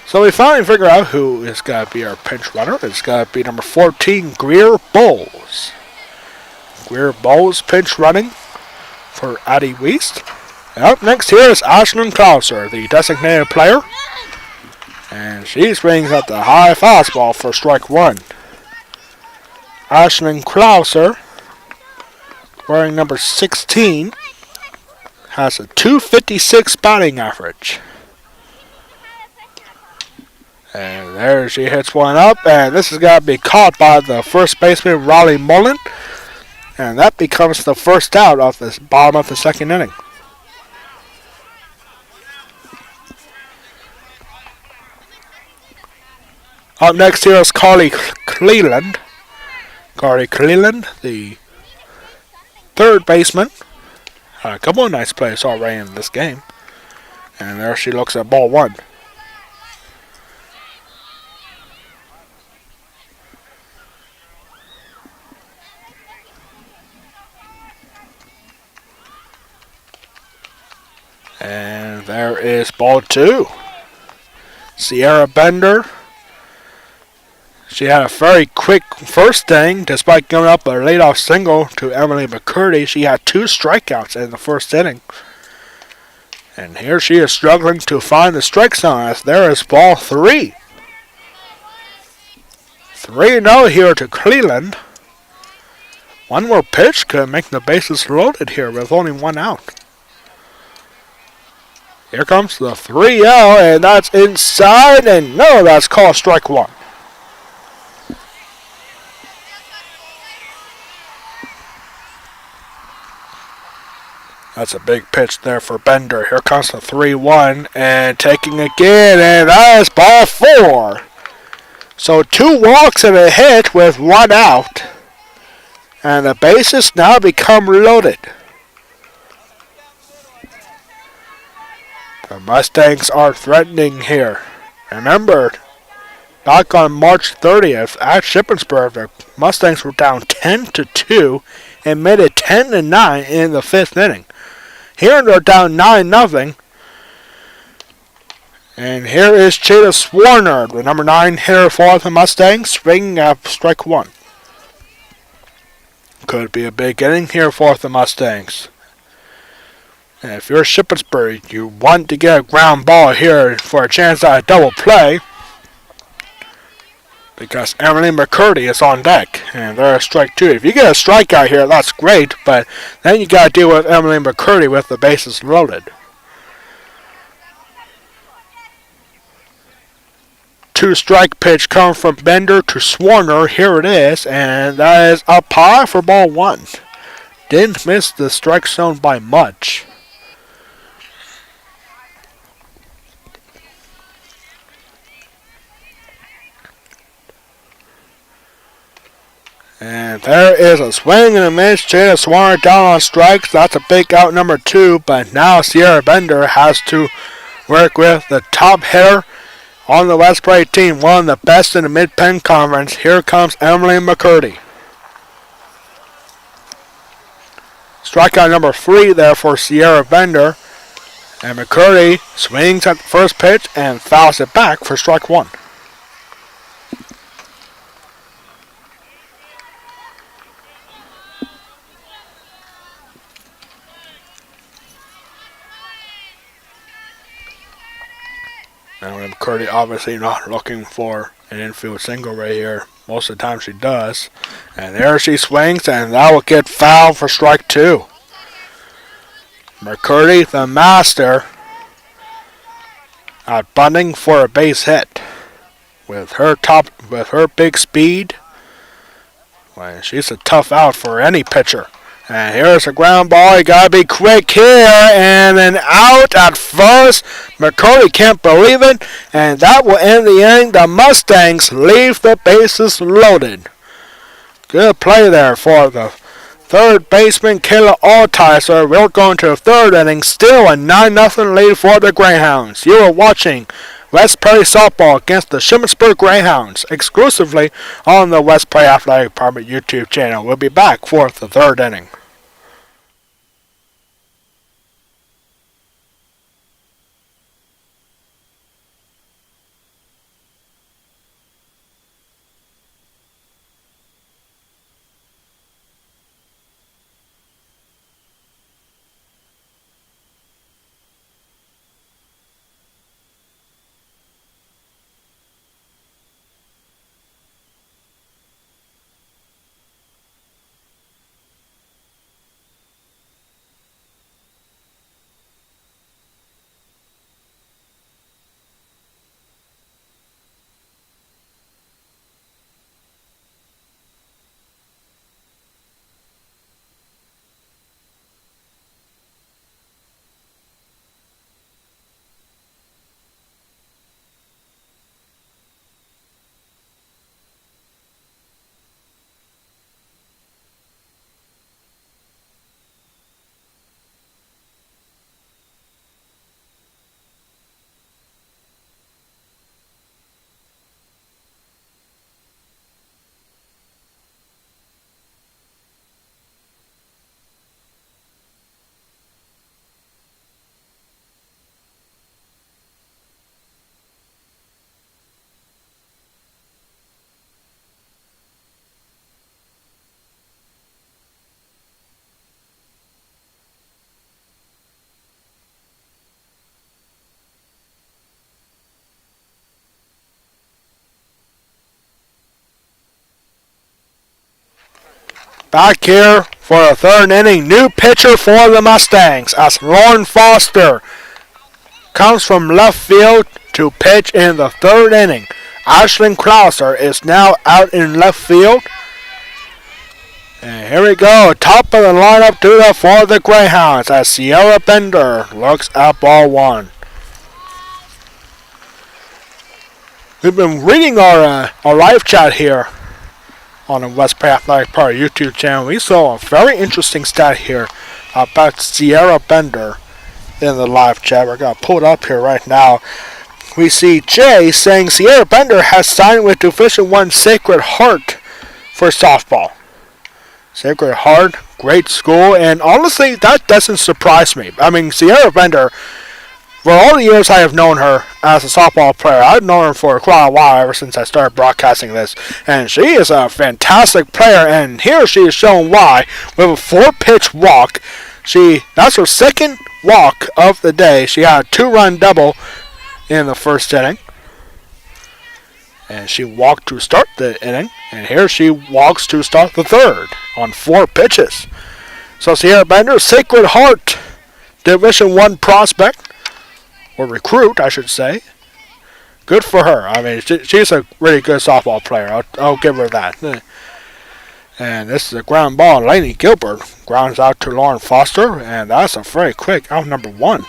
So we finally figure out who is going to be our pinch runner. It's going to be number 14, Greer Bowles. Greer Bowles pinch running for Eddie Weiss. And up next here is Ashlyn Klauser, the designated player. And she swings at the high fastball for strike 1. Ashlyn Klauser, wearing number 16, has a 256 batting average. And there she hits one up, and this is going to be caught by the first baseman, Raleigh Mullen. And that becomes the first out of the bottom of the 2nd inning. Up next here is Carly Cleland. Carly Cleland, the 3rd baseman. Had a couple of nice plays already in this game. And there she looks at ball 1. And there is ball 2. Sierra Bender. She had a very quick first inning. Despite giving up a leadoff single to Emily McCurdy, she had 2 strikeouts in the 1st inning. And here she is struggling to find the strike zone as there is ball 3. 3-0 here to Cleland. One more pitch could make the bases loaded here with only 1 out. Here comes the 3-0, and that's inside, and no, that's called strike 1. That's a big pitch there for Bender. Here comes the 3-1, and taking again, and that is ball 4. So 2 walks and a hit with 1 out, and the bases now become loaded. The Mustangs are threatening here. Remember, back on March 30th at Shippensburg, the Mustangs were down 10-2 and made it 10-9 in the 5th inning. Here they're down 9-0. And here is Chada Swarner, the number 9 hitter for the Mustangs, swinging at strike 1. Could be a big inning here for the Mustangs. And if you're Shippensburg, you want to get a ground ball here for a chance at a double play. Because Emily McCurdy is on deck. And there's strike 2. If you get a strikeout here, that's great. But then you got to deal with Emily McCurdy with the bases loaded. 2-strike pitch comes from Bender to Swarner. Here it is. And that is up high for ball 1. Didn't miss the strike zone by much. And there is a swing and a miss. Chada Swarner down on strikes. That's a big out number 2. But now Sierra Bender has to work with the top hitter on the West Prairie team. One of the best in the Mid-Penn Conference. Here comes Emily McCurdy. Strikeout number 3 there for Sierra Bender. And McCurdy swings at the first pitch and fouls it back for strike 1. And McCurdy obviously not looking for an infield single right here. Most of the time she does. And there she swings, and that will get fouled for strike 2. McCurdy, the master, out bunting for a base hit. With her big speed, well, she's a tough out for any pitcher. And here's a ground ball. You gotta be quick here. And then out at first. McCurdy can't believe it. And that will end the inning. The Mustangs leave the bases loaded. Good play there for the third baseman, Kayla Altizer. We're going to the third inning. Still a 9-0 lead for the Greyhounds. You are watching West Prairie Softball against the Shippensburg Greyhounds exclusively on the West Prairie Athletic Department YouTube channel. We'll be back for the third inning. Back here for a third inning. New pitcher for the Mustangs as Lauren Foster comes from left field to pitch in the third inning. Ashlyn Krauser is now out in left field. And here we go. Top of the lineup for the Greyhounds as Sierra Bender looks at ball one. We've been reading our live chat here on the West Prairie Athletic Park YouTube channel. We saw a very interesting stat here about Sierra Bender in the live chat. We're going to pull it up here right now. We see Jay saying Sierra Bender has signed with Division I Sacred Heart for softball. Sacred Heart, great school, and honestly, that doesn't surprise me. I mean, Sierra Bender, for all the years I have known her as a softball player, I've known her for quite a while ever since I started broadcasting this, and she is a fantastic player, and here she is showing why with a 4-pitch walk. That's her second walk of the day. She had a 2-run double in the first inning, and she walked to start the inning, and here she walks to start the third on 4 pitches. So Sierra Bender, Sacred Heart, Division I prospect, or recruit, I should say. Good for her. I mean, she's a really good softball player. I'll give her that. And this is a ground ball. Lainey Gilbert grounds out to Lauren Foster, and that's a very quick out number 1.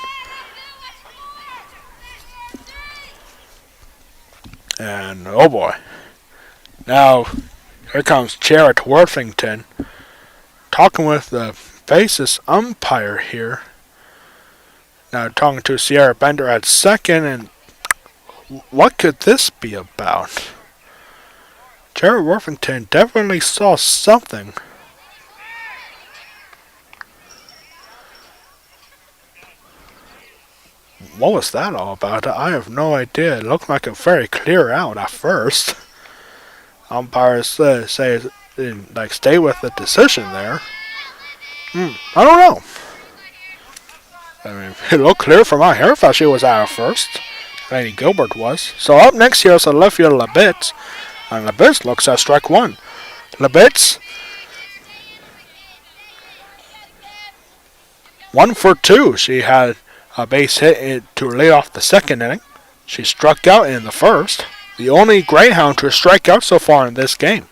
And oh boy. Now, here comes Jarrett Worthington talking with the bases umpire here. Now talking to Sierra Bender at second, and what could this be about? Jarrett Worthington definitely saw something. What was that all about? I have no idea. It looked like a very clear out at first. Umpires say stay with the decision there. I don't know. I mean, it looked clear from out here. I thought she was out at first. Lady Gilbert was. So up next here is a left fielder Labitz. And Labitz looks at strike 1. Labitz, 1 for 2. She had a base hit to lead off the second inning. She struck out in the first. The only Greyhound to strike out so far in this game.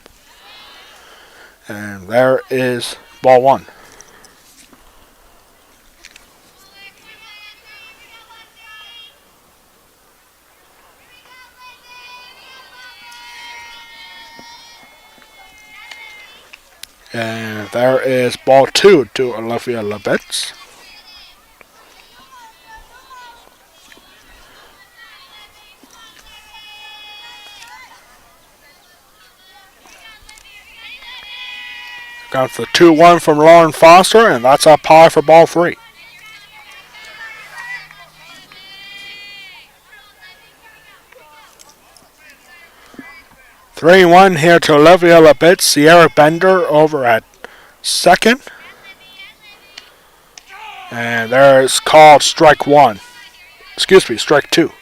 And there is ball 1. And there is ball 2 to Olivia Labitz. Got the 2-1 from Lauren Foster, and that's up high for ball 3. Three-1 here to Olivia Labitz. Sierra Bender over at second. And there's called strike 1. Excuse me, strike 2.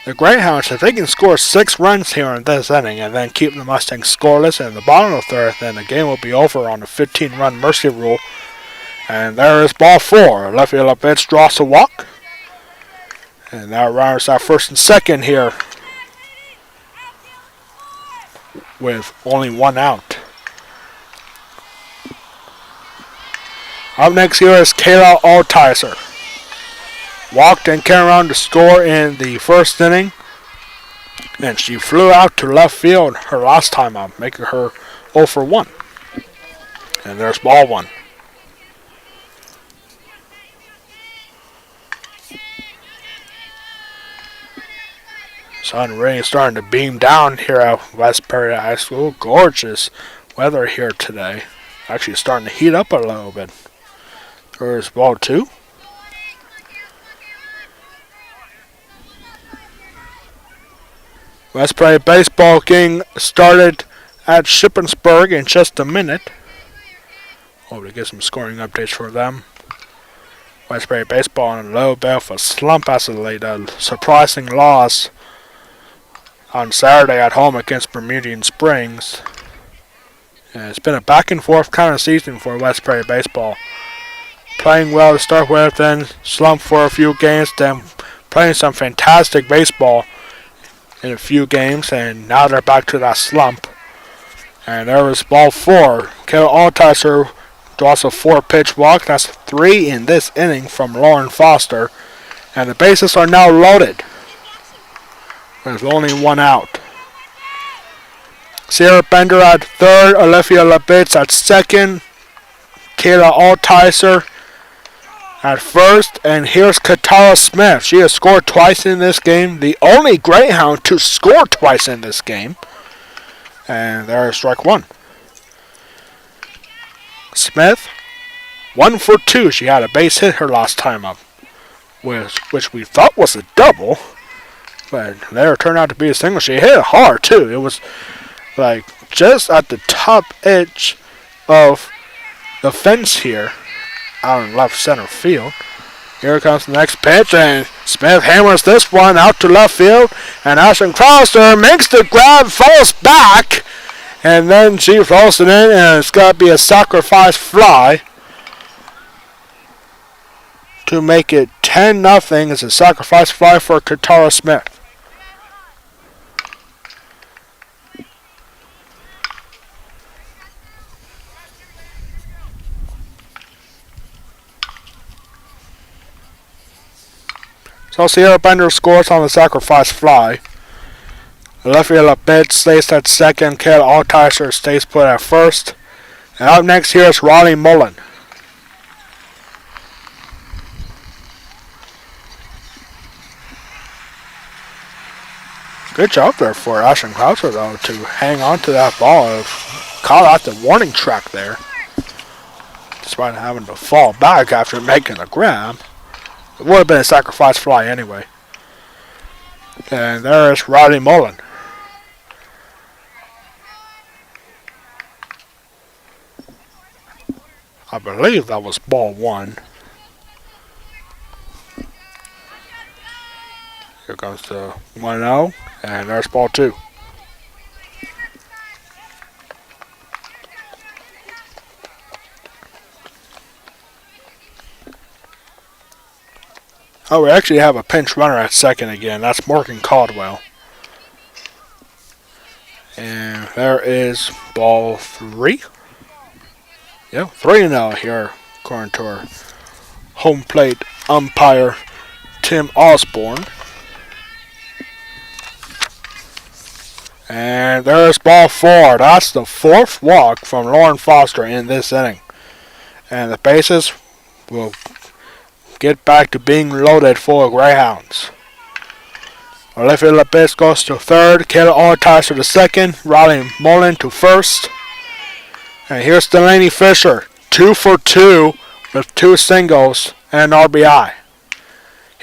The Greyhounds, if they can score 6 runs here in this inning and then keep the Mustangs scoreless in the bottom of the third, then the game will be over on a 15-run mercy rule. And there is ball 4. Olivia Labitz draws a walk. And that rounds out first and second here with only 1 out. Up next here is Kayla Altizer. Walked and came around to score in the first inning. And she flew out to left field her last time out, making her 0 for 1. And there's ball 1. Sun really starting to beam down here at West Prairie High School. Gorgeous weather here today. Actually starting to heat up a little bit. There's ball 2. West Prairie baseball getting started at Shippensburg in just a minute. Hope to get some scoring updates for them. West Prairie baseball in a low bit of a slump as of late. A surprising loss on Saturday at home against Bermudian Springs. And it's been a back and forth kind of season for West Prairie baseball. Playing well to start with, then slump for a few games, then playing some fantastic baseball in a few games, and now they're back to that slump. And there was ball 4. Kayla Altizer draws a 4-pitch walk. That's 3 in this inning from Lauren Foster. And the bases are now loaded. There's only 1 out. Sierra Bender at third, Olivia Labitz at second, Kayla Altizer at first, and here's Katara Smith. She has scored twice in this game, the only Greyhound to score twice in this game. And there's strike 1. Smith, 1 for 2. She had a base hit her last time up, which we thought was a double, but there turned out to be a single. She hit it hard too. It was like just at the top edge of the fence here, out in left center field. Here comes the next pitch, and Smith hammers this one out to left field, and Ashton Crowster makes the grab, falls back, and then she throws it in, and it's got to be a sacrifice fly to make it 10-0. It's a sacrifice fly for Katara Smith. So Sierra Bender scores on the sacrifice fly. Olivia Labitz stays at second. Kayla Altizer stays put at first. And up next here is Ronnie Mullen. Good job there for Ashton Krauser, though, to hang on to that ball. Caught out the warning track there, despite having to fall back after making the grab. It would have been a sacrifice fly anyway. And there is Roddy Mullen. I believe that was ball 1. Here comes the 1-0, and there's ball 2. Oh, we actually have a pinch runner at second again. That's Morgan Caldwell. And there is ball 3. Yeah, 3-0 here, according to our home plate umpire, Tim Osborne. And there's ball 4. That's the 4th walk from Lauren Foster in this inning. And the bases will get back to being loaded for Greyhounds. Olivia LeBis goes to 3rd. Kayla Ortiz to the 2nd. Riley Mullen to 1st. And here's Delaney Fisher. 2 for 2 with 2 singles and an RBI.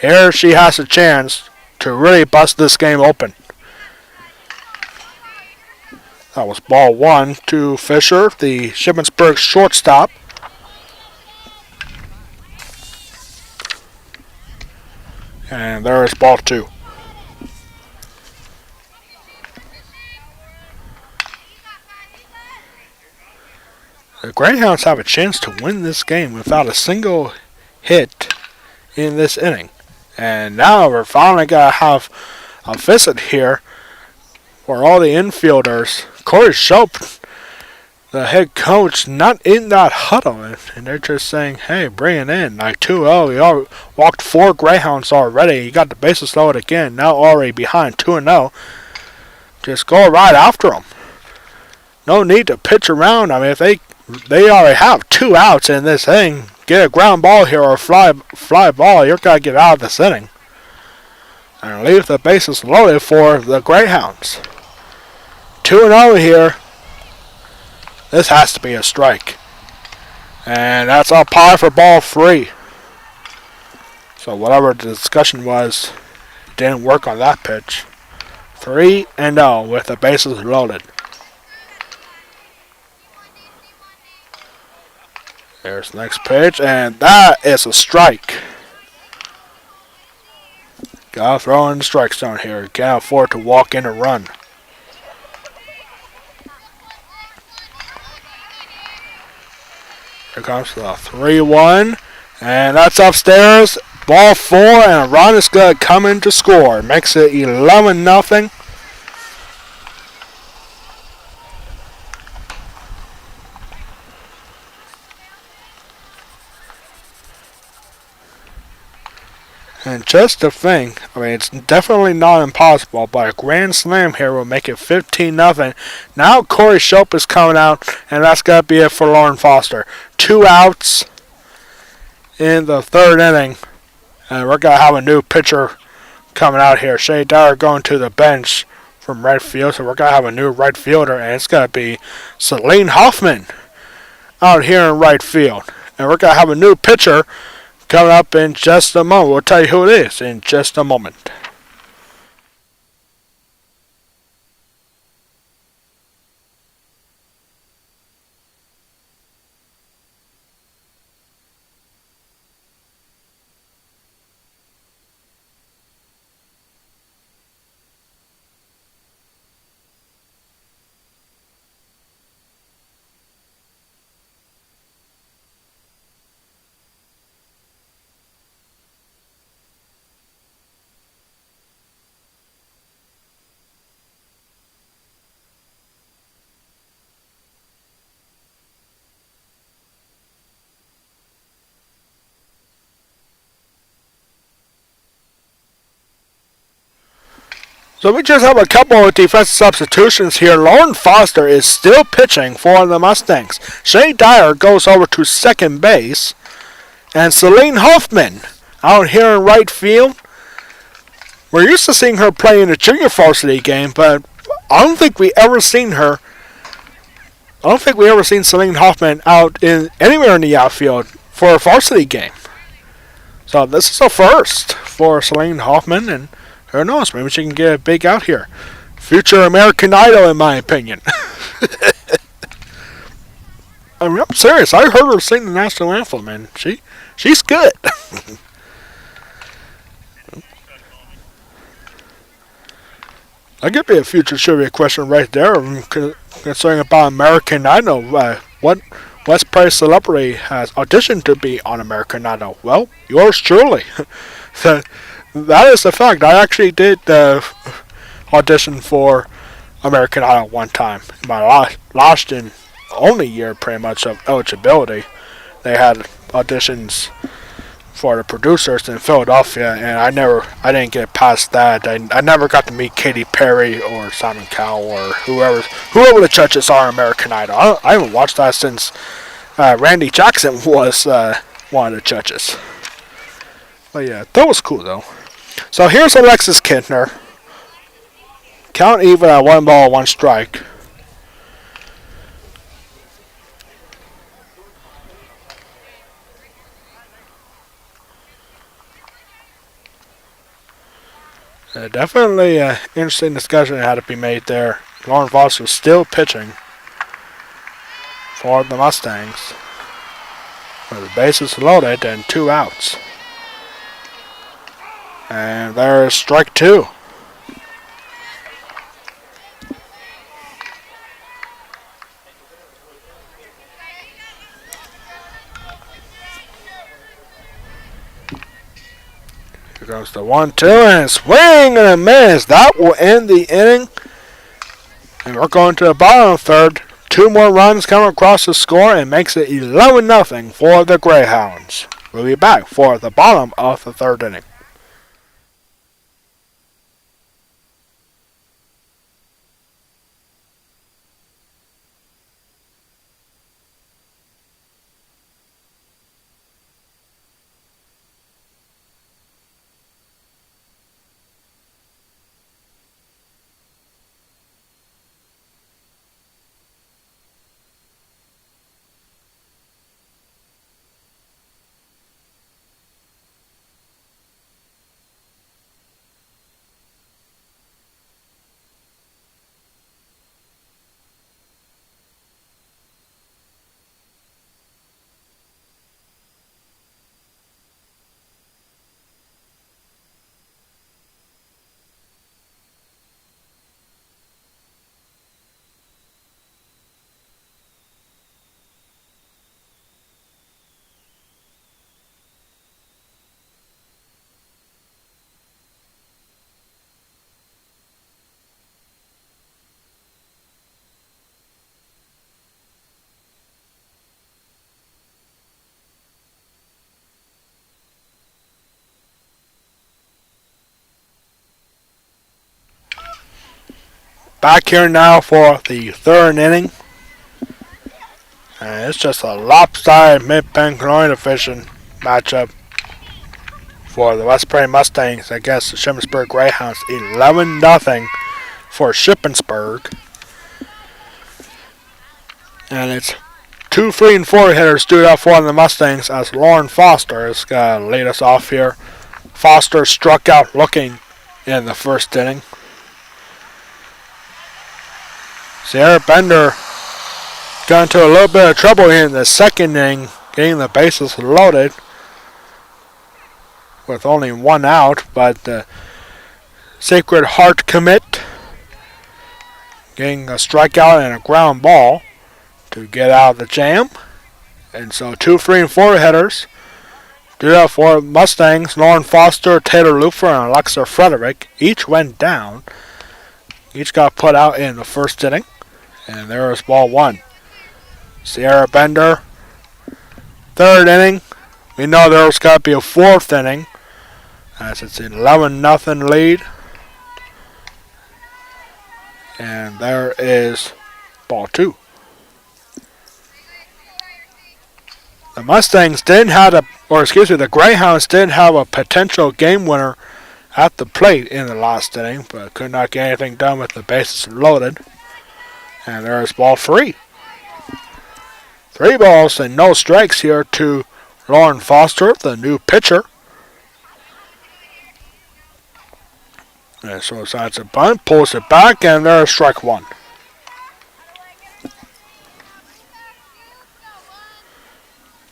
Here she has a chance to really bust this game open. That was ball 1 to Fisher, the Shippensburg shortstop. And there is ball 2. The Greyhounds have a chance to win this game without a single hit in this inning. And now we're finally going to have a visit here for all the infielders. Corey Shope, the head coach, not in that huddle. And they're just saying, hey, bring it in. Like 2-0. We all walked 4 Greyhounds already. You got the bases loaded again. Now already behind 2-0. Just go right after them. No need to pitch around. I mean, if they already have 2 outs in this inning, get a ground ball here or a fly ball, you're going to get out of this inning. And leave the bases loaded for the Greyhounds. 2-0 here. This has to be a strike. And that's up high for ball 3. So whatever the discussion was, it didn't work on that pitch. 3-0 with the bases loaded. There's the next pitch, and that is a strike. Gotta throw in the strike zone here. Can't afford to walk in a run. Here comes the 3-1, and that's upstairs. Ball 4, and a run is going to come in to score. Makes it 11-0. And just to think, I mean, it's definitely not impossible, but a grand slam here will make it 15-0. Now Corey Shope is coming out, and that's going to be it for Lauren Foster. 2 outs in the 3rd inning, and we're going to have a new pitcher coming out here. Shay Dyer going to the bench from right field, so we're going to have a new right fielder, and it's going to be Celine Hoffman out here in right field. And we're going to have a new pitcher coming up in just a moment. We'll tell you who it is in just a moment. So we just have a couple of defensive substitutions here. Lauren Foster is still pitching for the Mustangs. Shay Dyer goes over to second base. And Celine Hoffman out here in right field. We're used to seeing her play in a junior varsity game, but I don't think we ever seen Celine Hoffman out in anywhere in the outfield for a varsity game. So this is a first for Celine Hoffman, and who knows, maybe she can get a big out here. Future American Idol, in my opinion. I mean, I'm serious. I heard her sing the national anthem, and she's good. That could be a future trivia question right there, concerning about American Idol. What West Price celebrity has auditioned to be on American Idol? Well, yours truly. That is a fact. I actually did audition for American Idol one time. My last and only year, pretty much, of eligibility. They had auditions for the producers in Philadelphia, and I didn't get past that. I never got to meet Katy Perry or Simon Cowell or whoever the judges are on American Idol. I haven't watched that since Randy Jackson was one of the judges. But yeah, that was cool though. So here's Alexis Kintner. Count even at 1 ball, 1 strike. Definitely an interesting discussion that had to be made there. Lauren Foster still pitching for the Mustangs. With the bases loaded and 2 outs. And there's strike 2. Here goes the 1-2 and swing and a miss. That will end the inning. And we're going to the bottom of the 3rd. 2 more runs come across the score and makes it 11-0 for the Greyhounds. We'll be back for the bottom of the 3rd inning. Back here now for the 3rd inning. And it's just a lopsided mid-Pennsylvania division matchup for the West Prairie Mustangs against the Shippensburg Greyhounds. 11-0 for Shippensburg. And it's 2, 3, and 4 hitters due up for the Mustangs as Lauren Foster is going to lead us off here. Foster struck out looking in the 1st inning. Sierra Bender got into a little bit of trouble here in the 2nd inning, getting the bases loaded with only 1 out, but the Sacred Heart commit getting a strikeout and a ground ball to get out of the jam. And so 2, 3, and 4 hitters do that for Mustangs. Lauren Foster, Taylor Lufer, and Alexa Frederick each went down. Each got put out in the 1st inning. And there is ball 1. Sierra Bender, 3rd inning. We know there's got to be a 4th inning as it's an 11-0 lead. And there is ball 2. The Mustangs didn't have the Greyhounds didn't have a potential game winner at the plate in the last inning, but could not get anything done with the bases loaded. And there's ball 3. 3 balls and no strikes here to Lauren Foster, the new pitcher. And so decides a bunt, pulls it back, and there's strike 1.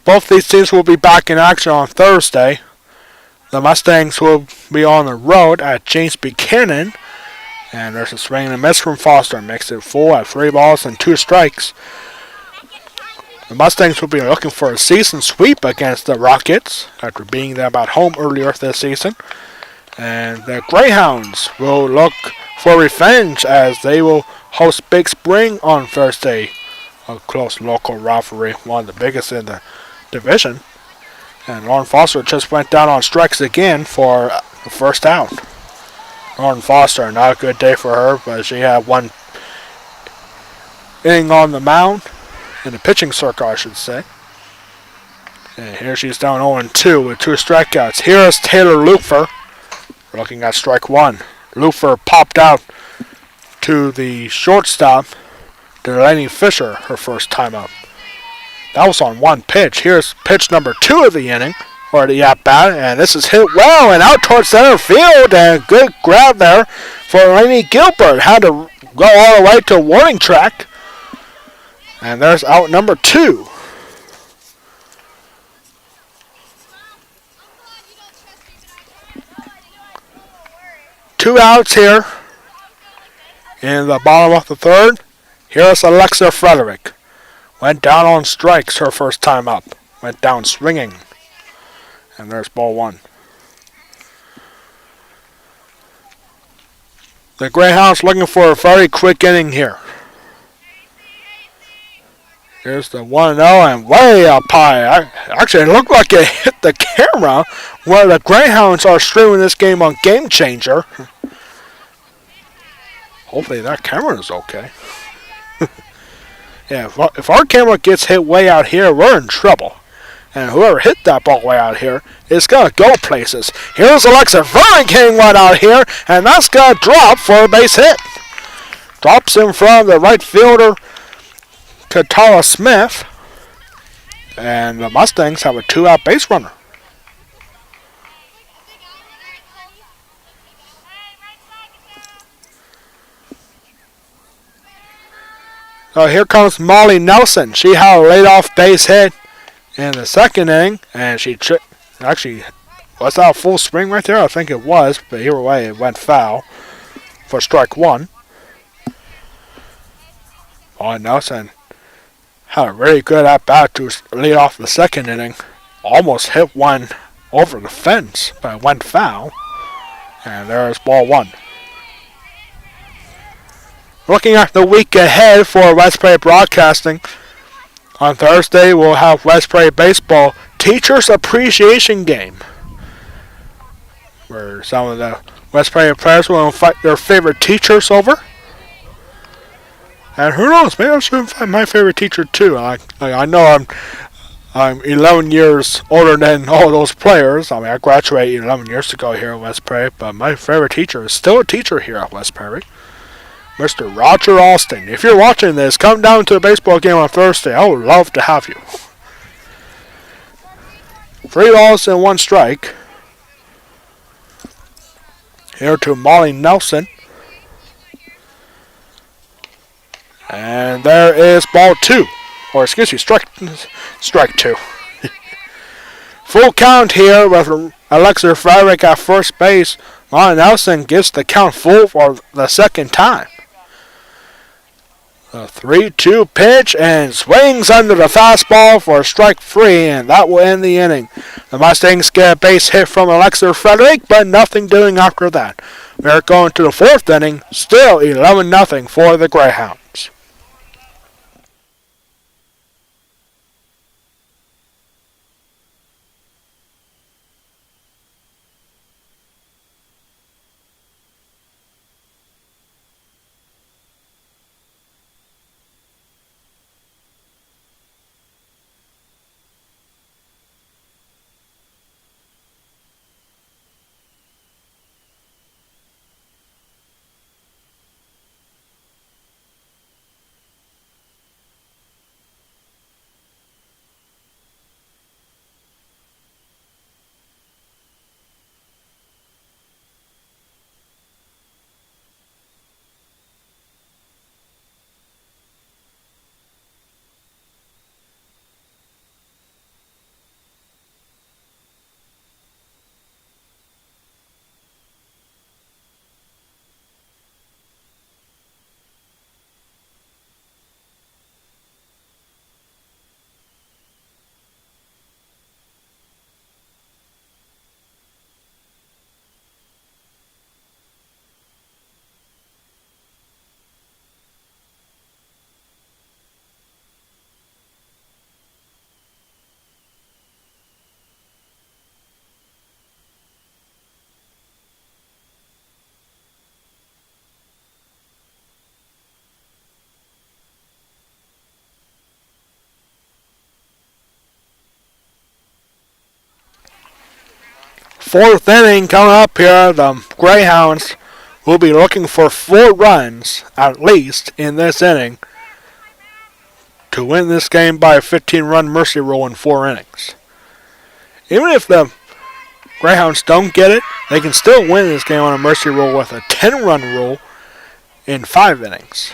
Both these teams will be back in action on Thursday. The Mustangs will be on the road at James Buchanan. And there's a swing and a miss from Foster. Makes it full at 3 balls and 2 strikes. The Mustangs will be looking for a season sweep against the Rockets after being there about home earlier this season. And the Greyhounds will look for revenge as they will host Big Spring on Thursday. A close local rivalry, one of the biggest in the division. And Lauren Foster just went down on strikes again for the first out. Lauren Foster, not a good day for her, but she had one inning on the mound, in the pitching circle, I should say. And here she's down 0-2 with 2 strikeouts. Here is Taylor Lufer. We're looking at strike 1. Lufer popped out to the shortstop, Delaney Fisher, her first time up. That was on 1 pitch. Here's pitch number 2 of the inning, or the at-bat, and this is hit well and out towards center field, and good grab there for Lainey Gilbert. Had to go all the way to warning track, and there's out number 2. Two outs here in the bottom of the third. Here's Alexa Frederick. Went down on strikes her first time up. Went down swinging. And there's ball 1. The Greyhounds looking for a very quick inning here. Here's the 1-0 and way up high. Actually, it looked like it hit the camera where the Greyhounds are streaming this game on Game Changer. Hopefully that camera is okay. Yeah, if our camera gets hit way out here, we're in trouble. And whoever hit that ball way out here is going to go places. Here's Alexa Frederick hitting one out here, and that's going to drop for a base hit. Drops in front of the right fielder, Katara Smith, and the Mustangs have a 2-out base runner. So here comes Molly Nelson. She had a leadoff base hit in the second inning, and she actually was that full swing right there? I think it was, but either way, it went foul for strike 1. Molly Nelson had a really good at-bat to lead off the second inning. Almost hit one over the fence, but it went foul. And there's ball 1. Looking at the week ahead for West Prairie Broadcasting, on Thursday we'll have West Prairie Baseball Teachers Appreciation Game, where some of the West Prairie players will invite their favorite teachers over. And who knows, maybe I should invite my favorite teacher too. I know I'm 11 years older than all those players. I mean, I graduated 11 years ago here at West Prairie, but my favorite teacher is still a teacher here at West Prairie, Mr. Roger Austin. If you're watching this, come down to the baseball game on Thursday. I would love to have you. 3 balls and 1 strike. Here to Molly Nelson. And there is ball 2. Or excuse me, strike 2. Full count here with Alexa Frederick at first base. Molly Nelson gets the count full for the second time. A 3-2 pitch and swings under the fastball for strike 3, and that will end the inning. The Mustangs get a base hit from Alexa Frederick, but nothing doing after that. We're going to the 4th inning, still 11-0 for the Greyhounds. fourth inning coming up here. The Greyhounds will be looking for 4 runs at least in this inning to win this game by a 15-run mercy rule in 4 innings. Even if the Greyhounds don't get it, they can still win this game on a mercy rule with a 10-run rule in 5 innings.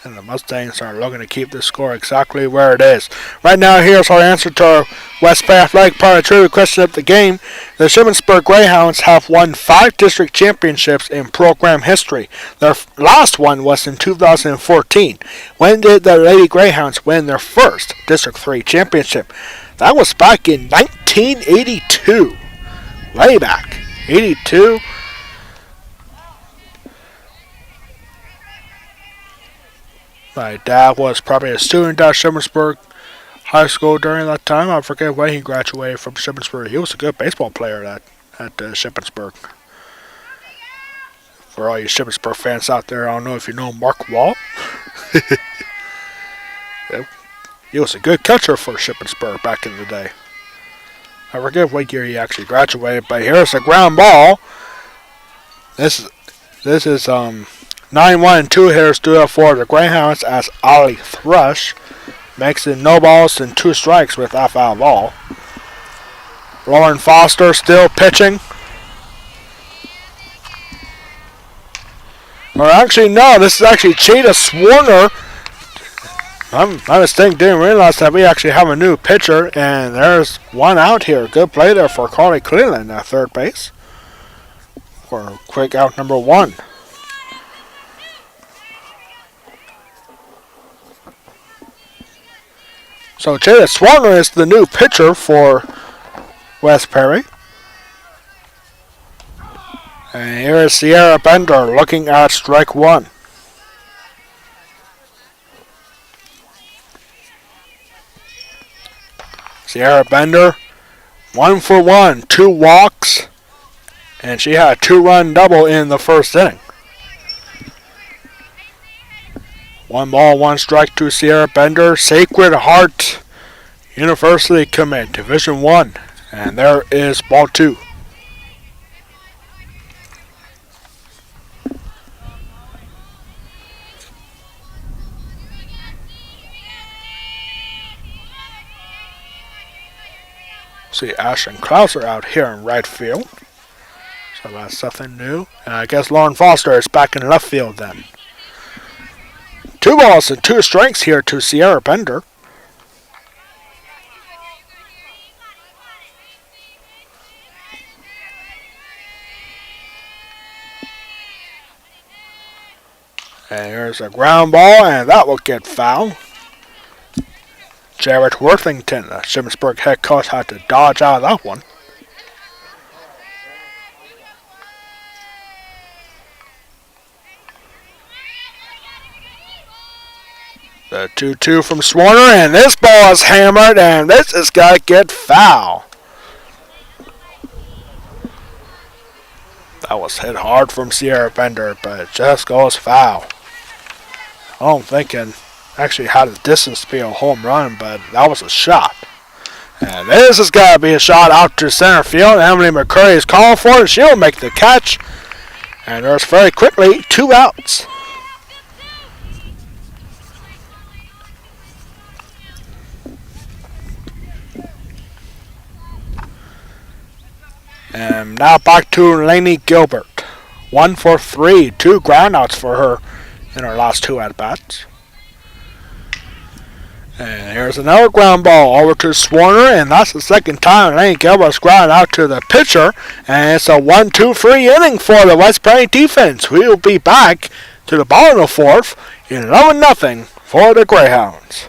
And the Mustangs are looking to keep the score exactly where it is. Right now, here's our answer to our West Bay Athletic Park trivia question of the game. The Shippensburg Greyhounds have won 5 district championships in program history. Their last one was in 2014. When did the Lady Greyhounds win their first District 3 championship? That was back in 1982. Way back. 82. My dad was probably a student at Shippensburg High School during that time. I forget when he graduated from Shippensburg. He was a good baseball player at Shippensburg. For all you Shippensburg fans out there, I don't know if you know Mark Wall. He was a good catcher for Shippensburg back in the day. I forget what year he actually graduated, but here's a ground ball. This is 9-1 and 2 hitters do it for the Greyhounds as Ollie Thrush makes it no balls and 2 strikes with a foul ball. Lauren Foster still pitching. Or actually, no, this is actually Cheetah Swarner. My mistake, didn't realize that we actually have a new pitcher, and there's one out here. Good play there for Carly Cleveland at third base. For quick out number 1. So Cheetah Swarner is the new pitcher for West Perry. And here is Sierra Bender looking at strike 1. Sierra Bender, 1 for 1, 2 walks, and she had a 2-run double in the first inning. 1 ball, 1 strike to Sierra Bender. Sacred Heart University commit, Division 1. And there is ball 2. See Ashton Krauser out here in right field. So that's something new. And I guess Lauren Foster is back in left field then. 2 balls and 2 strikes here to Sierra Bender. And here's a ground ball, and that will get foul. Jared Worthington, the Shippensburg head coach, had to dodge out of that one. The 2-2 from Swarner, and this ball is hammered, and this is going to get foul. That was hit hard from Sierra Bender, but it just goes foul. I don't think it actually had a distance to be a home run, but that was a shot. And this is going to be a shot out to center field. Emily McCurry is calling for it. She'll make the catch. And there's very quickly 2 outs. And now back to Lainey Gilbert. 1 for 3. 2 groundouts for her in her last 2 at-bats. And here's another ground ball over to Swarner, and that's the second time Lainey Gilbert's grounded out to the pitcher. And it's a 1-2-3 inning for the West Point defense. We will be back to the bottom of the 4th, 11-0 for the Greyhounds.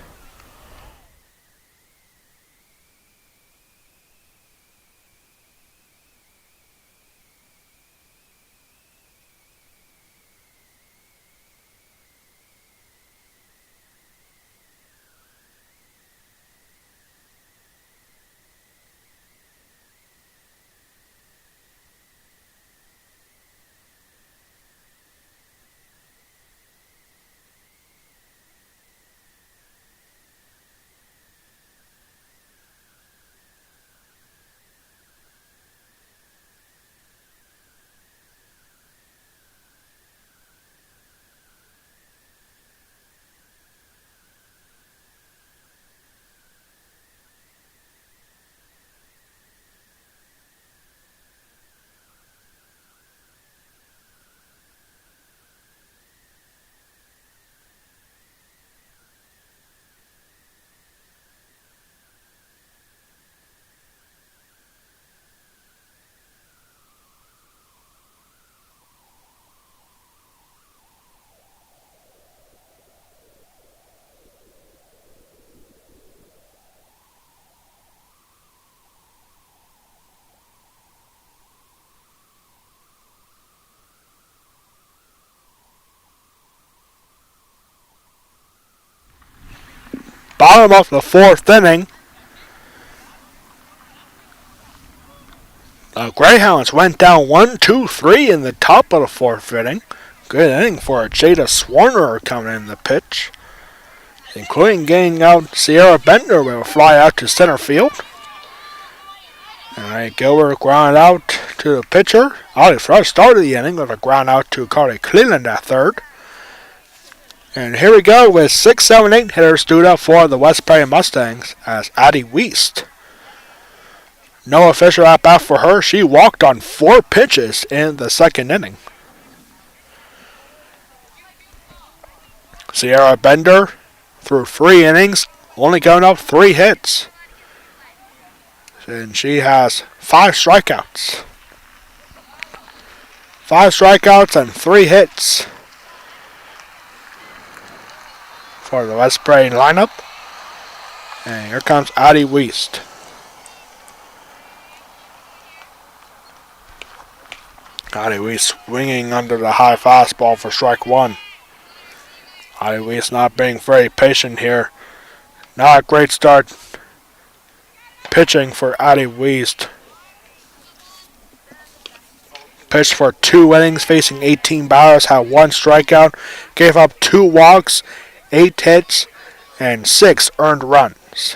bottom of the fourth inning. The Greyhounds went down 1-2-3 in the top of the fourth inning. Good inning for Jada Swarner coming in the pitch, including getting out Sierra Bender with a fly out to center field. And Gilbert ground out to the pitcher. Ollie Frost started the inning with a ground out to Carly Cleveland at third. And here we go with 6, 7, 8 hitters stood up for the West Prairie Mustangs as Addie Weist. No official at bat for her. She walked on 4 pitches in the second inning. Sierra Bender threw 3 innings, only going up 3 hits. And she has 5 strikeouts. 5 strikeouts and 3 hits for the West Prairie lineup. And here comes Addie Weist. Addie Weist swinging under the high fastball for strike 1. Addie Weist not being very patient here. Not a great start pitching for Addie Weist. Pitched for 2 innings, facing 18 batters, had 1 strikeout, gave up 2 walks, 8 hits, and 6 earned runs.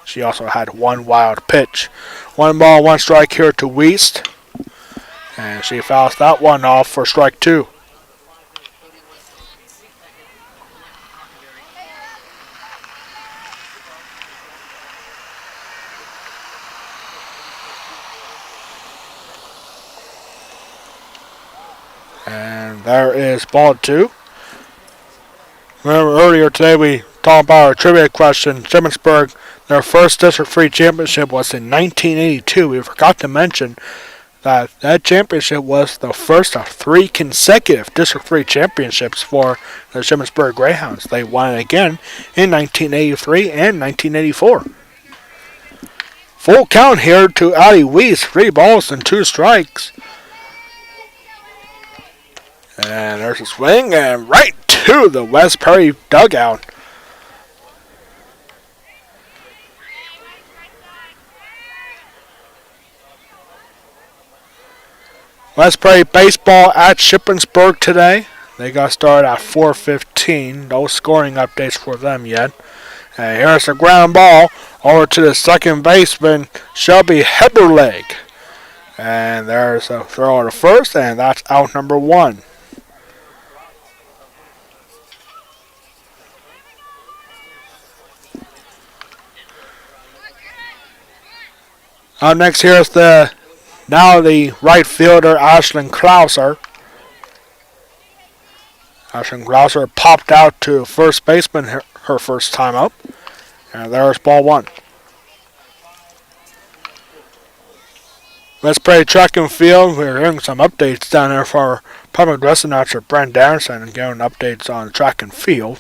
She also had 1 wild pitch. 1 ball, 1 strike here to Weist. And she fouls that one off for strike 2. And there is ball 2. Remember earlier today we talked about our trivia question. Shippensburg, their first District 3 championship was in 1982. We forgot to mention that championship was the first of 3 consecutive District 3 championships for the Shippensburg Greyhounds. They won it again in 1983 and 1984. Full count here to Addie Weist, 3 balls and 2 strikes. And there's a swing and right to the West Prairie dugout. West Prairie baseball at Shippensburg today. They got started at 4:15. No scoring updates for them yet. And here's a ground ball over to the second baseman, Shelby Heberleg. And there's a throw to first, and that's out number 1. Up next here is the right fielder, Ashlyn Clouser. Ashlyn Clouser popped out to first baseman her first time up. And there's ball 1. West Prairie track and field. We're hearing some updates down there for our public address announcer, Brent Darrison, and giving updates on track and field.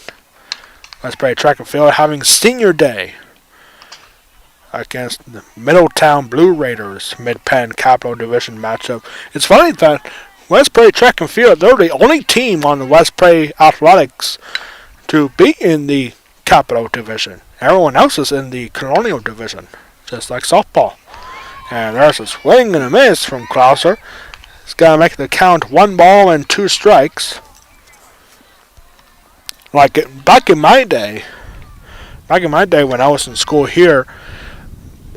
West Prairie track and field having senior day against the Middletown Blue Raiders Mid-Penn Capital Division matchup. It's funny that West Prairie track and field, they're the only team on the West Prairie Athletics to be in the Capital Division. Everyone else is in the Colonial Division, just like softball. And there's a swing and a miss from Clouser. He's got to make the count 1 ball and 2 strikes. Back in my day when I was in school here,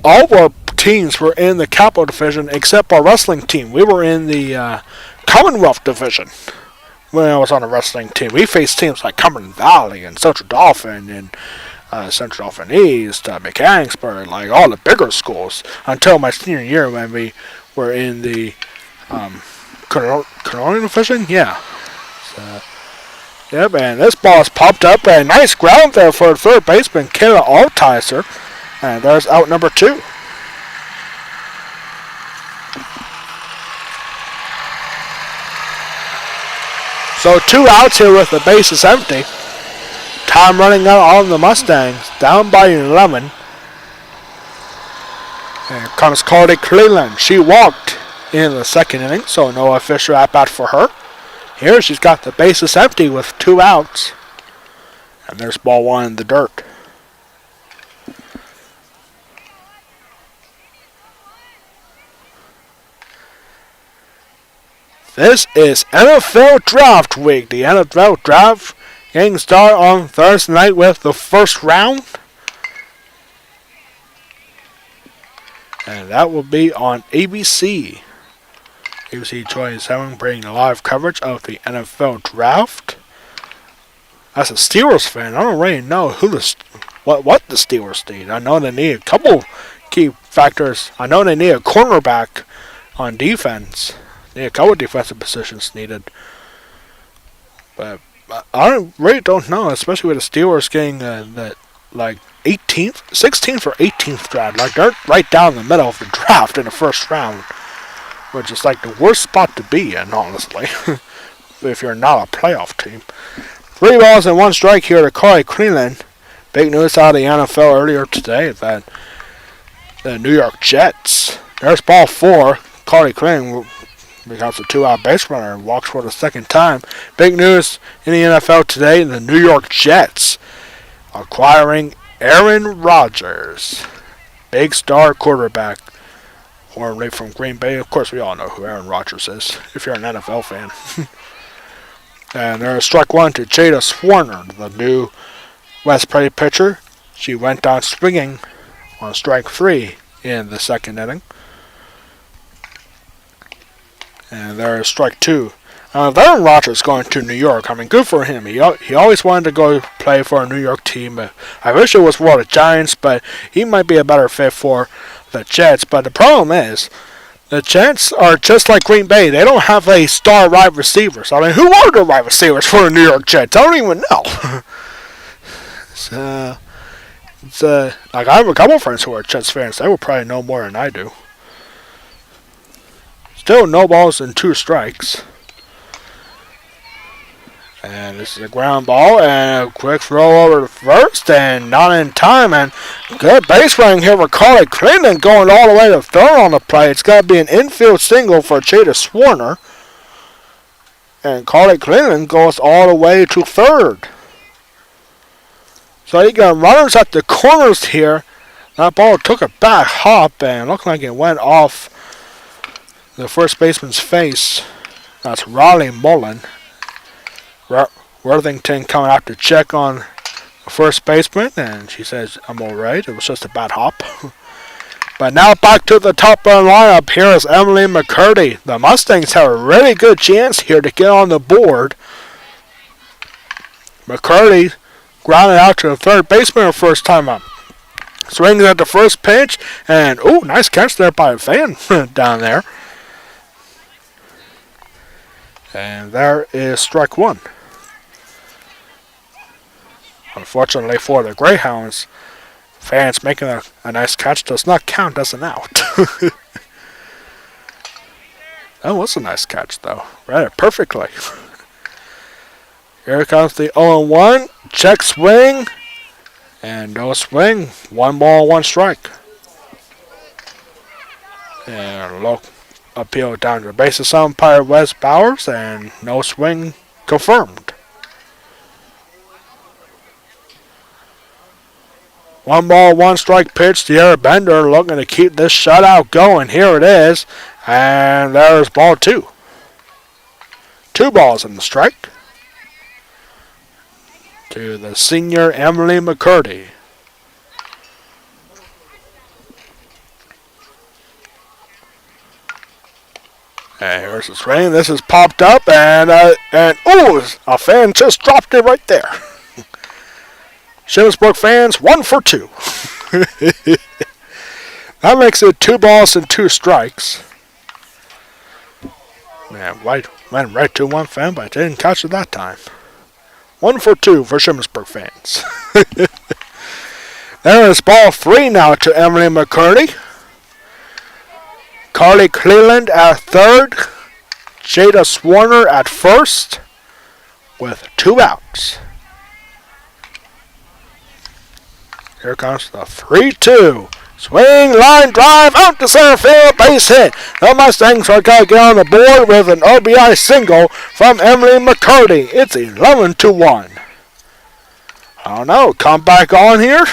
all of our teams were in the Capital Division except our wrestling team. We were in the Commonwealth Division when I was on a wrestling team. We faced teams like Cumberland Valley and Central Dauphin and Central Dauphin East, Mechanicsburg, like all the bigger schools, until my senior year when we were in the Colonial Division. Yeah. Yep, and this ball is popped up. A nice ground there for third baseman, Kayla Altizer. And there's out number 2. So 2 outs here with the bases empty. Time running out on the Mustangs. Down by 11. And here comes Carly Cleveland. She walked in the second inning, so no official at bat for her. Here she's got the bases empty with 2 outs. And there's ball 1 in the dirt. This is NFL Draft Week. The NFL Draft getting started on Thursday night with the first round. And that will be on ABC. ABC 27 bringing live coverage of the NFL Draft. As a Steelers fan, I don't really know what the Steelers need. I know they need a couple key factors. I know they need a cornerback on defense. They need a couple defensive positions needed. But I really don't know, especially with the Steelers getting that like 18th, 16th or 18th draft. Like they're right down the middle of the draft in the first round, which is like the worst spot to be in, honestly, if you're not a playoff team. 3 balls and 1 strike here to Corey Cleveland. Big news out of the NFL earlier today that the New York Jets, there's ball 4. Corey Cleveland becomes a 2-out base runner and walks for the second time. Big news in the NFL today, the New York Jets acquiring Aaron Rodgers, big star quarterback, formerly from Green Bay. Of course, we all know who Aaron Rodgers is, if you're an NFL fan. And there's strike 1 to Jada Swarner, the new West Prairie pitcher. She went down swinging on strike 3 in the second inning. And there's strike 2. Aaron Rodgers going to New York. I mean, good for him. He always wanted to go play for a New York team. I wish it was for the Giants, but he might be a better fit for the Jets. But the problem is, the Jets are just like Green Bay. They don't have a star wide receivers. I mean, who are the wide receivers for the New York Jets? I don't even know. Like I have a couple friends who are Jets fans. They will probably know more than I do. Still no balls and 2 strikes. And this is a ground ball and a quick throw over to first and not in time. And good base running here for Carly Clinton going all the way to third on the play. It's got to be an infield single for Jada Swarner. And Carly Clinton goes all the way to third. So you got runners at the corners here. That ball took a back hop and looked like it went off the first baseman's face. That's Riley Mullen. Worthington coming out to check on the first baseman, and she says, I'm alright. It was just a bad hop. But now back to the top of the lineup. Here is Emily McCurdy. The Mustangs have a really good chance here to get on the board. McCurdy grounded out to the third baseman her first time up. Swings at the first pitch, and nice catch there by a fan down there. And there is strike 1. Unfortunately for the Greyhounds, fans making a nice catch does not count as an out. That was a nice catch, though. Read it perfectly. Here comes the 0-1. Check swing. And no swing. 1 ball, 1 strike. And look, appeal down to the bases umpire Wes Bowers. And no swing confirmed. 1 ball, 1 strike pitch. Tierra Bender looking to keep this shutout going. Here it is. And there's ball 2. 2 balls in the strike. To the senior Emily McCurdy. And here's the swing. This is popped up. And a fan just dropped it right there. Shippensburg fans, 1 for 2. That makes it 2 balls and 2 strikes. Man, went right to 1 fan, but I didn't catch it that time. 1 for 2 for Shippensburg fans. There is ball 3 now to Emily McCurdy. Carly Cleland at third. Jada Swarner at first with 2 outs. Here comes the 3-2. Swing, line drive, out to center field, base hit. The Mustangs are going to get on the board with an RBI single from Emily McCurdy. It's 11-1. I don't know, come back on here.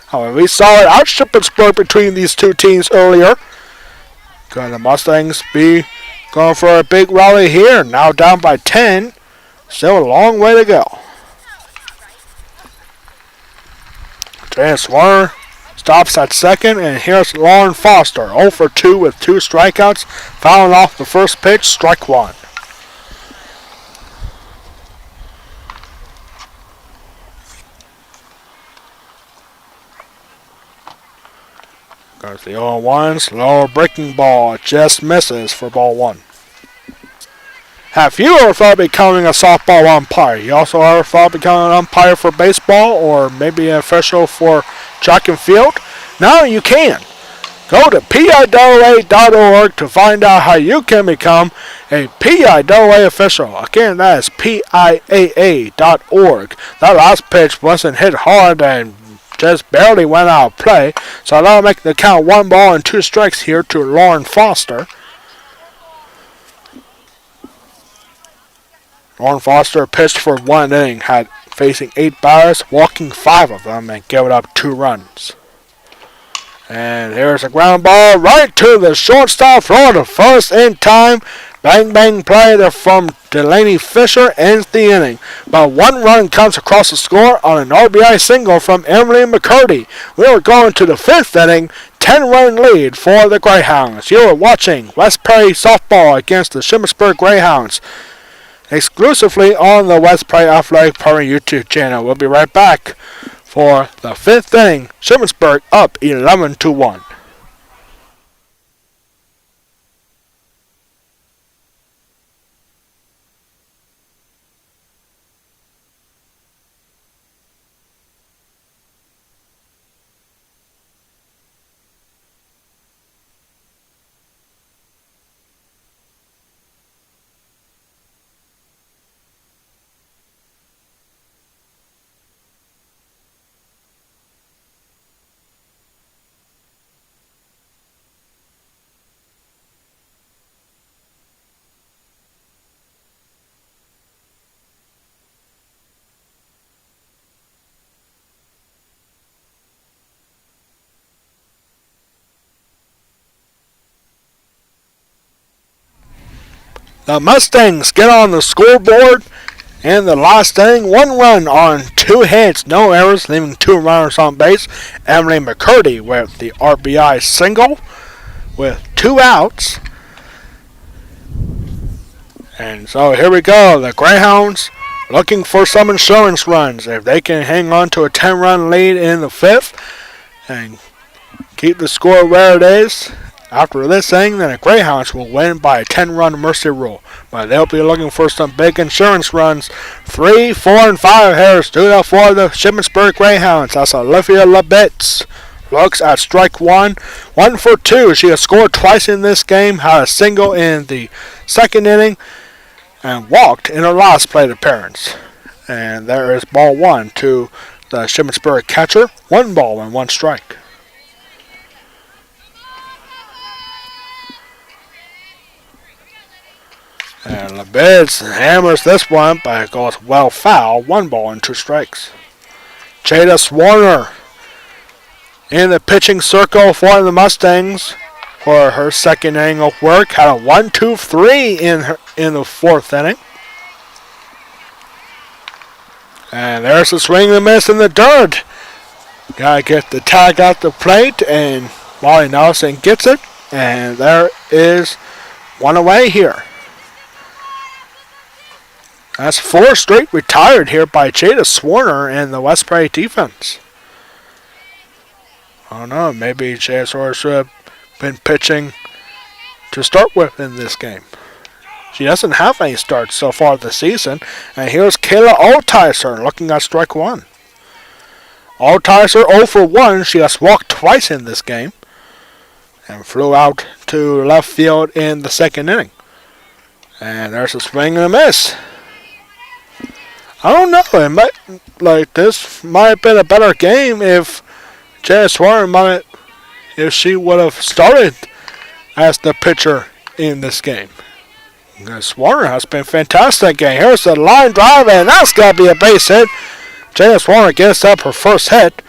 However, we saw it out Shippensburg between these two teams earlier. Could the Mustangs be going for a big rally here. Now down by 10. Still a long way to go. James Warner stops at second, and here's Lauren Foster, 0 for 2 with 2 strikeouts, fouling off the first pitch, strike one. Goes the 0-1, slower breaking ball, just misses for ball one. Have you ever thought of becoming a softball umpire? You also ever thought of becoming an umpire for baseball or maybe an official for track and field? Now you can. Go to PIAA.org to find out how you can become a PIAA official. Again, that is PIAA.org. That last pitch wasn't hit hard and just barely went out of play, so that'll make the count 1 ball and 2 strikes here to Lauren Foster. Lauren Foster pitched for 1 inning, had facing 8 batters, walking 5 of them, and gave up 2 runs. And here's a ground ball right to the shortstop, throwing the first in time. Bang bang play there from Delaney Fisher ends the inning. But 1 run comes across the score on an RBI single from Emily McCurdy. We are going to the 5th inning, 10-run lead for the Greyhounds. You are watching West Prairie softball against the Shippensburg Greyhounds, exclusively on the West Prairie Athletic Power YouTube channel. We'll be right back for the 5th inning. Shippensburg up 11-1. The Mustangs get on the scoreboard in the last inning. 1 run on 2 hits, no errors, leaving 2 runners on base. Emily McCurdy with the RBI single with 2 outs. And so here we go. The Greyhounds looking for some insurance runs. If they can hang on to a 10-run lead in the 5th and keep the score where it is, after this inning, then the Greyhounds will win by a 10-run mercy rule. But they'll be looking for some big insurance runs. 3, 4, and 5 hitters to for the Shippensburg Greyhounds. That's Olivia Labitz. Looks at strike 1. 1 for 2. She has scored twice in this game. Had a single in the 2nd inning. And walked in her last plate appearance. And there is ball 1 to the Shippensburg catcher. 1 ball and 1 strike. And Labitz hammers this one, but it goes well foul. 1 ball and 2 strikes. Jada Swarner in the pitching circle for the Mustangs for her 2nd inning of work. Had a 1-2-3 in the 4th inning. And there's a swing and a miss in the dirt. Gotta get the tag out the plate, and Molly Nelson gets it. And there is 1 away here. That's 4 straight retired here by Jada Swarner and the West Prairie defense. I don't know, maybe Jada Swarner should have been pitching to start with in this game. She doesn't have any starts so far this season. And here's Kayla Altizer looking at strike 1. Altizer 0 for 1. She has walked twice in this game and flew out to left field in the 2nd inning. And there's a swing and a miss. I don't know. It might, this might have been a better game if Jada Swarner if she would have started as the pitcher in this game. Swarner has been fantastic game. Here's the line drive, and that's got to be a base hit. Jada Swarner gets up her first hit,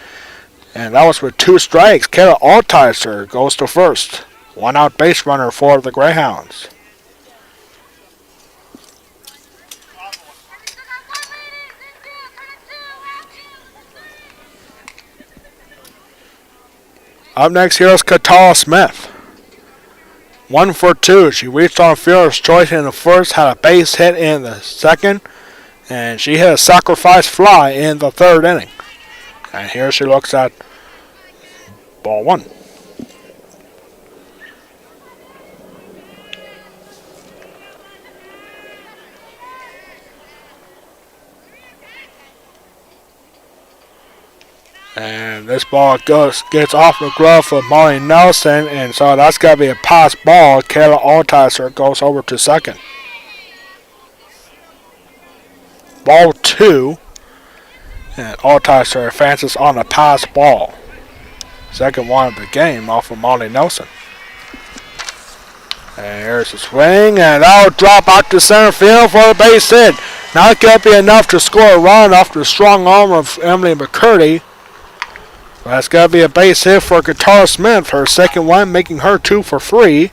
and that was with 2 strikes. Kayla Altizer goes to first. 1 out base runner for the Greyhounds. Up next, here's Katara Smith. 1 for 2. She reached on fielder's choice in the first, had a base hit in the second, and she hit a sacrifice fly in the third inning. And here she looks at ball 1. And this ball gets off the glove of Molly Nelson, and so that's got to be a pass ball. Kayla Altizer goes over to second. Ball 2, and Altizer advances on a pass ball. Second one of the game off of Molly Nelson. And here's a swing, and that'll drop out to center field for a base hit. Not going to be enough to score a run off the strong arm of Emily McCurdy. That's got to be a base hit for Katara Smith, her second one, making her 2 for 3.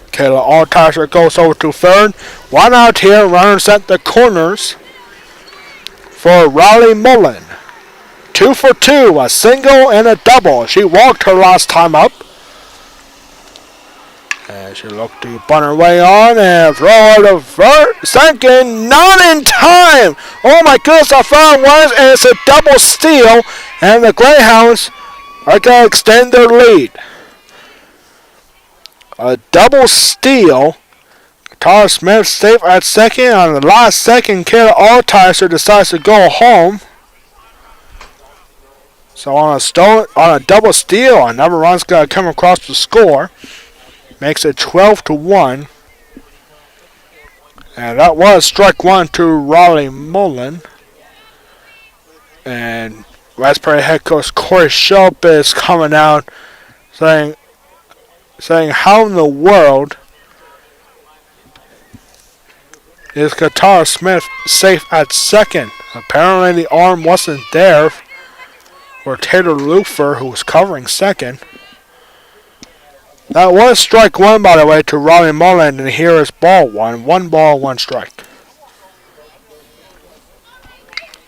Kayla Altizer goes over to third. 1 out here, runners at the corners for Riley Mullen. 2 for 2, a single and a double. She walked her last time up. And she looked to bunt her way on and throw her to second. Not in time. Oh my goodness, I found one, and it's a double steal. And the Greyhounds are going to extend their lead. A double steal. Katara Smith safe at second. On the last second, Kayla Altizer decides to go home. So on a double steal, another run's going to come across the score. Makes it 12-1. And that was strike 1 to Raleigh Mullen. And Raspberry head coach Corey Shelp is coming out saying how in the world is Katara Smith safe at second? Apparently the arm wasn't there for Taylor Lufer, who was covering second. That was strike 1, by the way, to Raleigh Mullen, and here is ball 1. 1 ball, 1 strike.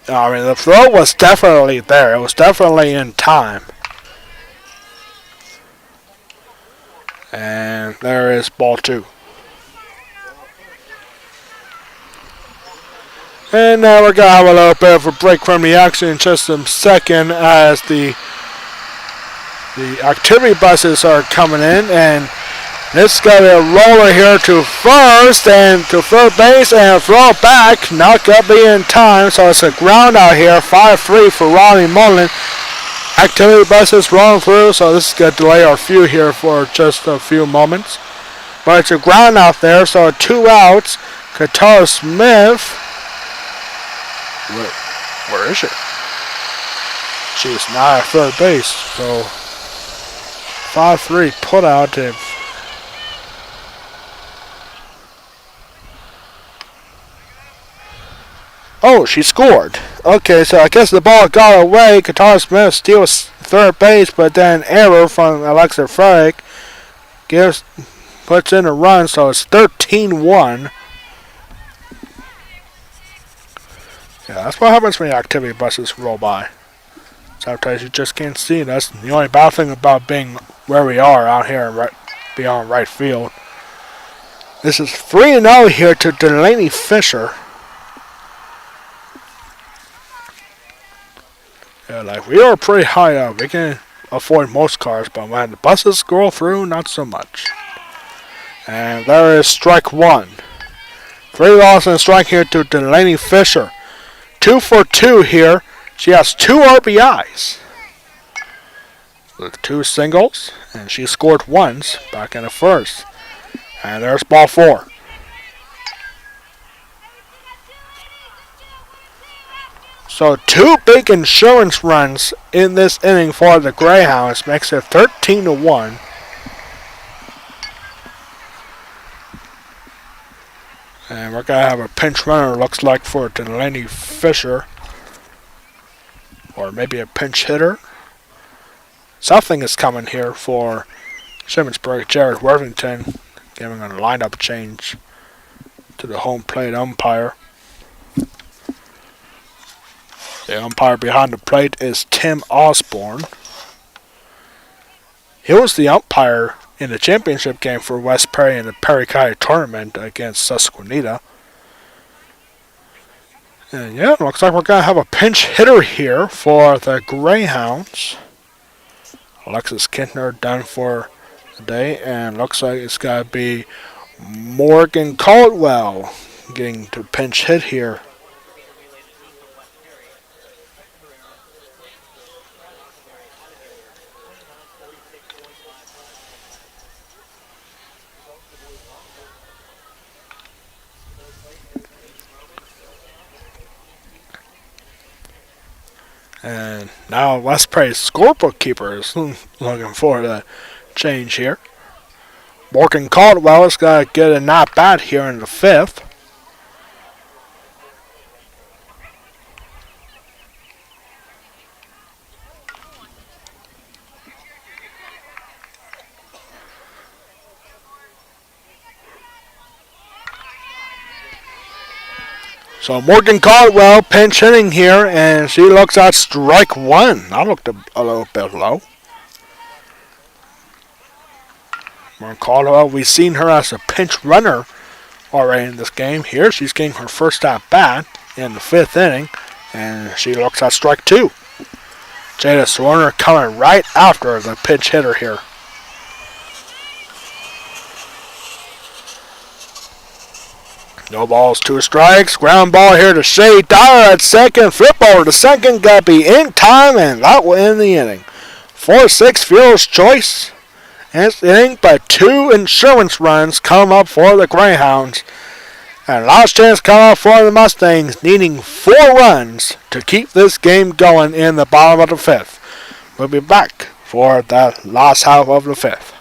I mean, the throw was definitely there. It was definitely in time. And there is ball 2. And now we're going to have a little bit of a break from the action in just a second as the activity buses are coming in, and this got a roller here to first and to third base and throw back. Not going to be in time, so it's a ground out here. 5-3 for Ronnie Mullen. Activity buses rolling through, so this is going to delay our view here for just a few moments. But it's a ground out there, so 2 outs. Katara Smith. Where is she? She's not at third base, so 5-3 put out. Oh, she scored. Okay, so I guess the ball got away. Katara Smith steals third base, but then error from Alexa Frederick puts in a run, so it's 13-1. Yeah, that's what happens when the activity buses roll by. Sometimes you just can't see. That's the only bad thing about being where we are out here beyond right field. This is 3-0 here to Delaney Fisher. Yeah, like we are pretty high up. We can afford most cars, but when the buses scroll through, not so much. And there is strike 1. 3 balls and a strike here to Delaney Fisher. 2 for 2 here. She has 2 RBIs with 2 singles, and she scored once back in the first. And there's ball 4. So 2 big insurance runs in this inning for the Greyhounds makes it 13-1. And we're going to have a pinch runner, looks like, for Delaney Fisher. Or maybe a pinch hitter. Something is coming here for Shippensburg. Jared Worthington giving a lineup change to the home plate umpire. The umpire behind the plate is Tim Osborne. He was the umpire in the championship game for West Perry in the Perry County tournament against Susquehanna. And yeah, looks like we're going to have a pinch hitter here for the Greyhounds. Alexis Kintner done for the day, and looks like it's got to be Morgan Caldwell getting to pinch hit here. And now West Praise scorebook keeper is looking for the change here. Morgan Caldwell has got to get a not bat here in the fifth. So Morgan Caldwell pinch hitting here, and she looks at strike one. That looked a little bit low. Morgan Caldwell, we've seen her as a pinch runner already in this game. Here she's getting her first at bat in the fifth inning, and she looks at strike two. Jada Swarner coming right after the pinch hitter here. No balls, 2 strikes. Ground ball here to Shay Dyer at second. Flip over to second. Got to be in time, and that will end the inning. 4-6 fielder's choice. And it's the inning, but 2 insurance runs come up for the Greyhounds. And last chance come up for the Mustangs, needing 4 runs to keep this game going in the bottom of the fifth. We'll be back for the last half of the fifth.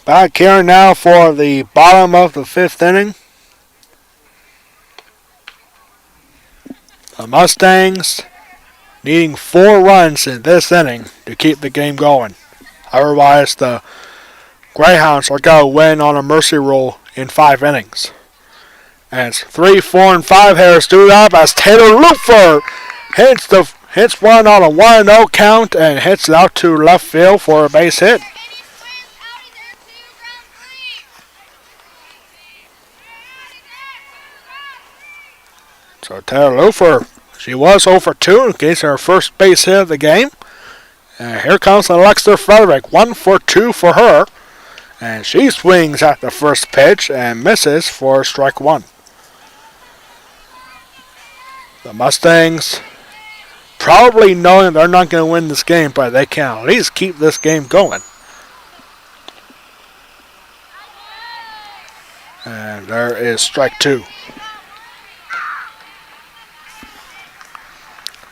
Back here now for the bottom of the fifth inning. The Mustangs needing 4 runs in this inning to keep the game going. Otherwise, the Greyhounds are going to win on a mercy rule in 5 innings. And it's 3, 4, and 5 here stood up as Taylor Looper hits one on a 1-0 count and hits it out to left field for a base hit. So Taylor Looper, she was 0 for 2, gets her first base hit of the game. And here comes Alexa Frederick, 1 for 2 for her. And she swings at the first pitch and misses for strike 1. The Mustangs probably knowing they're not going to win this game, but they can at least keep this game going. And there is strike 2.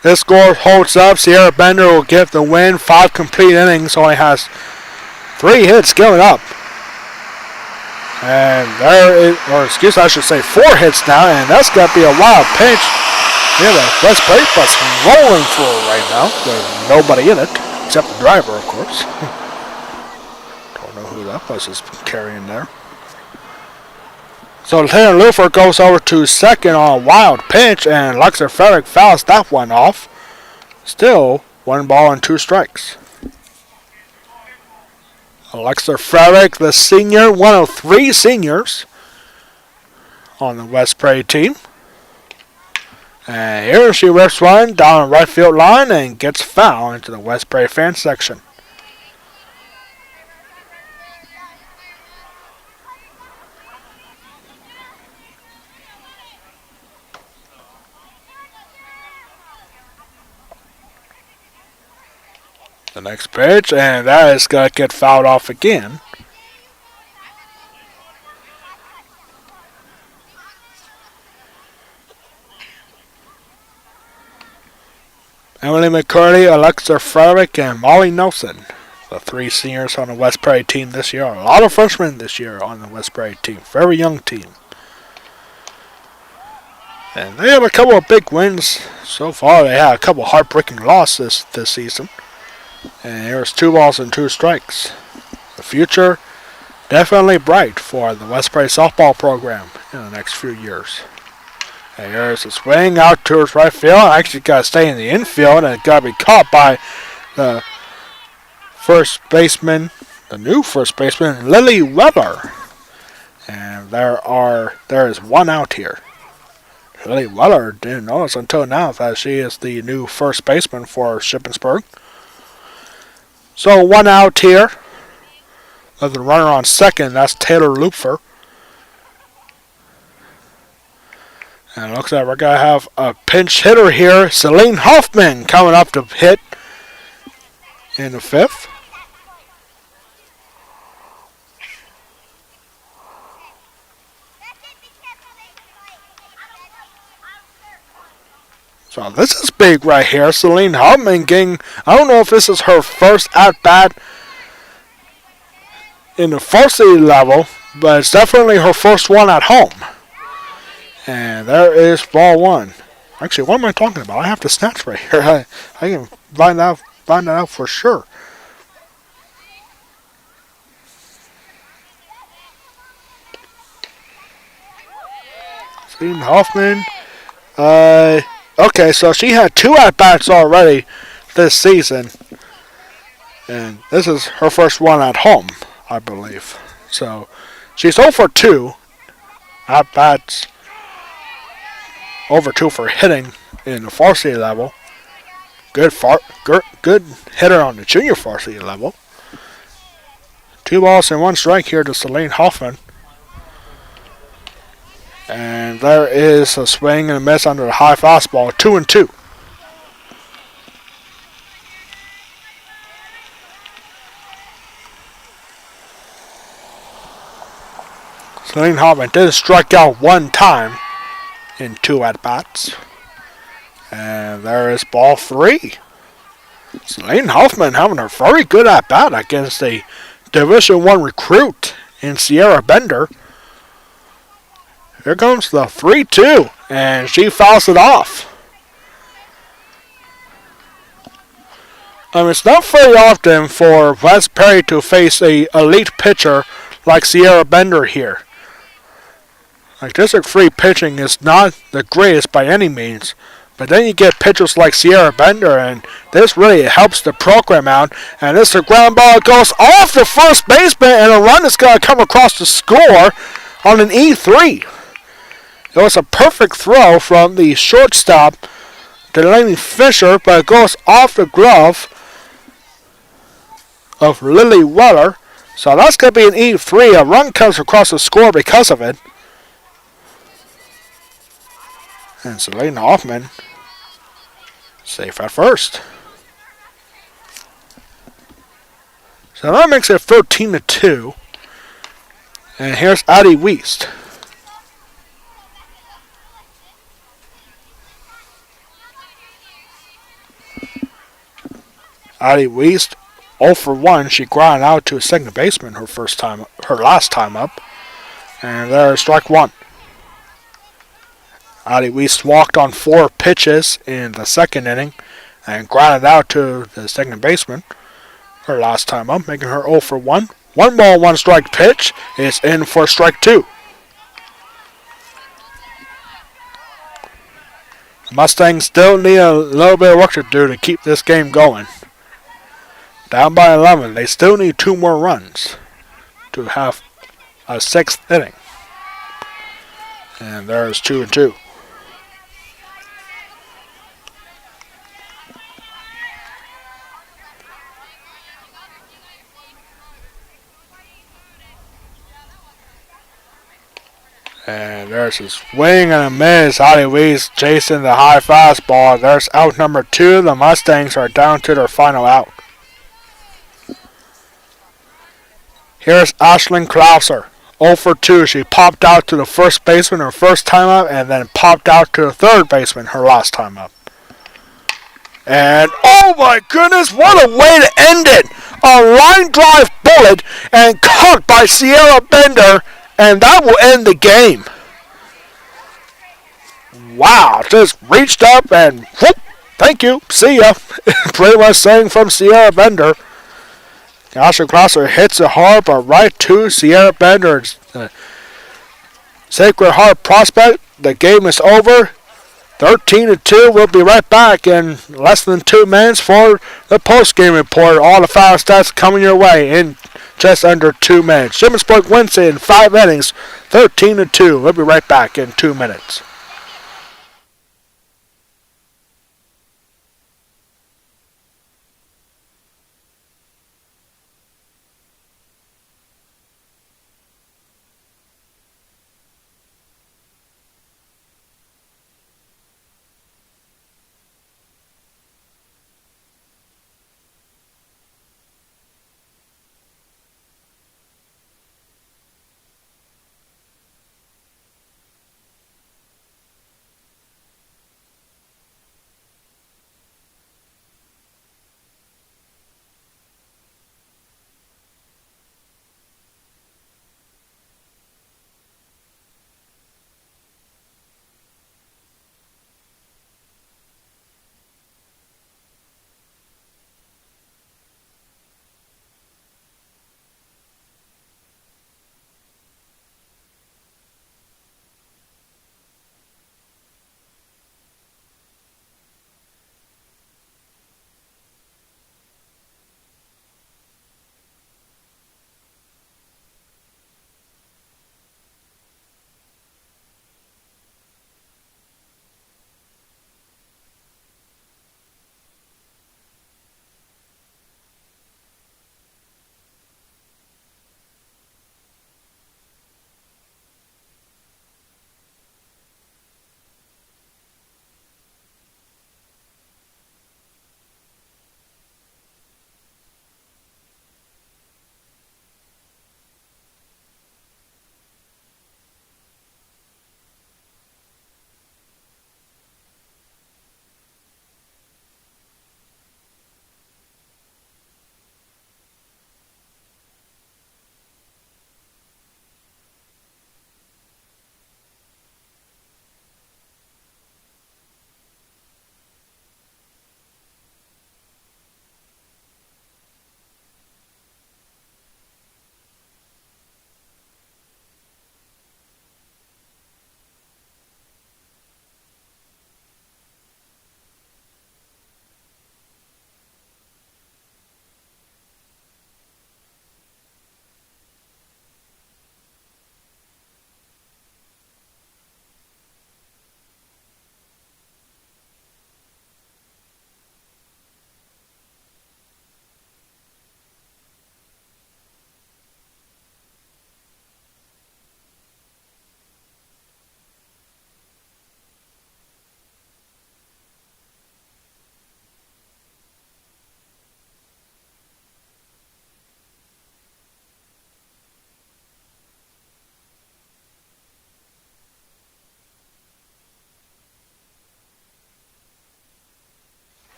This score holds up. Sierra Bender will get the win. 5 complete innings. Only has 3 hits given up. And there is, or excuse me, I should say 4 hits now. And that's got to be a wild pitch. Yeah, the West Plate bus rolling through right now. There's nobody in it. except the driver, of course. Don't know who that was is carrying there. So Taylor Lufer goes over to second on a wild pitch, and Alexa Ferrick fouls that one off. Still, 1 ball and 2 strikes. Alexa Ferrick, the senior, one of 3 seniors on the West Prairie team. And here she rips one down the right field line and gets foul into the West Prairie fan section. The next pitch, and that is going to get fouled off again. Emily McCurdy, Alexa Ferrick, and Molly Nelson, the 3 seniors on the West Prairie team this year. A lot of freshmen this year on the West Prairie team. Very young team. And they have a couple of big wins so far. They had a couple of heartbreaking losses this season. And here's 2 balls and 2 strikes. The future definitely bright for the West Prairie softball program in the next few years. And here's a swing out towards right field. Actually got to stay in the infield, and it got to be caught by the first baseman, the new first baseman, Lily Weller. And there is 1 out here. Lily Weller didn't notice until now that she is the new first baseman for Shippensburg. So 1 out here. With the runner on second, that's Taylor Lupfer. And it looks like we're going to have a pinch hitter here, Celine Hoffman, coming up to hit in the 5th. So this is big right here. Celine Hoffman getting, I don't know if this is her first at-bat in the varsity level, but it's definitely her first one at home. And there is ball 1. Actually, what am I talking about? I have the stats right here. I can find that out for sure. Celine Hoffman. Okay, so she had 2 at-bats already this season. And this is her first one at home, I believe. So she's 0 for 2 at-bats. Over 2 for hitting in the varsity level. Good hitter on the junior varsity level. 2 balls and 1 strike here to Celine Hoffman. And there is a swing and a miss under the high fastball. 2-2. Celine Hoffman did strike out 1 time in 2 at-bats. And there is ball 3. Celine Hoffman having a very good at-bat against a Division I recruit in Sierra Bender. Here comes the 3-2, and she fouls it off. It's not very often for West Prairie to face a elite pitcher like Sierra Bender here. Like, District 3 pitching is not the greatest by any means, but then you get pitchers like Sierra Bender, and this really helps the program out. And this is a ground ball. It goes off the first baseman, and a run is going to come across the score on an E3. It was a perfect throw from the shortstop, Delaney Fisher, but it goes off the glove of Lily Weller. So that's going to be an E3. A run comes across the score because of it. And Celine Hoffman safe at first. So that makes it 13-2. And here's Addie Wiest. Addie Wiest, 0 for 1. She grounded out to a second baseman her last time up. And there's strike 1. Addie Wiest walked on 4 pitches in the second inning and grounded out to the second baseman. her last time up, making her 0 for 1. 1 ball, 1 strike pitch is in for strike 2. Mustangs still need a little bit of work to do to keep this game going. Down by 11, they still need 2 more runs to have a 6th inning. And there's 2-2. And there's a swing and a miss. Ollie Wees chasing the high fastball. There's out number 2. The Mustangs are down to their final out. Here's Ashlyn Klauser, 0 for 2. She popped out to the first baseman her first time up and then popped out to the third baseman her last time up. And oh my goodness, what a way to end it! A line drive bullet and caught by Sierra Bender, and that will end the game. Wow, just reached up and whoop, thank you, see ya. Pretty much saying from Sierra Bender. Ashlyn Klauser hits it hard, but right to Sierra Bender's Sacred Heart prospect. The game is over. 13-2. We'll be right back in less than 2 minutes for the post-game report. All the foul stats coming your way in just under 2 minutes. Shippensburg wins it in 5 innings, 13-2. We'll be right back in 2 minutes.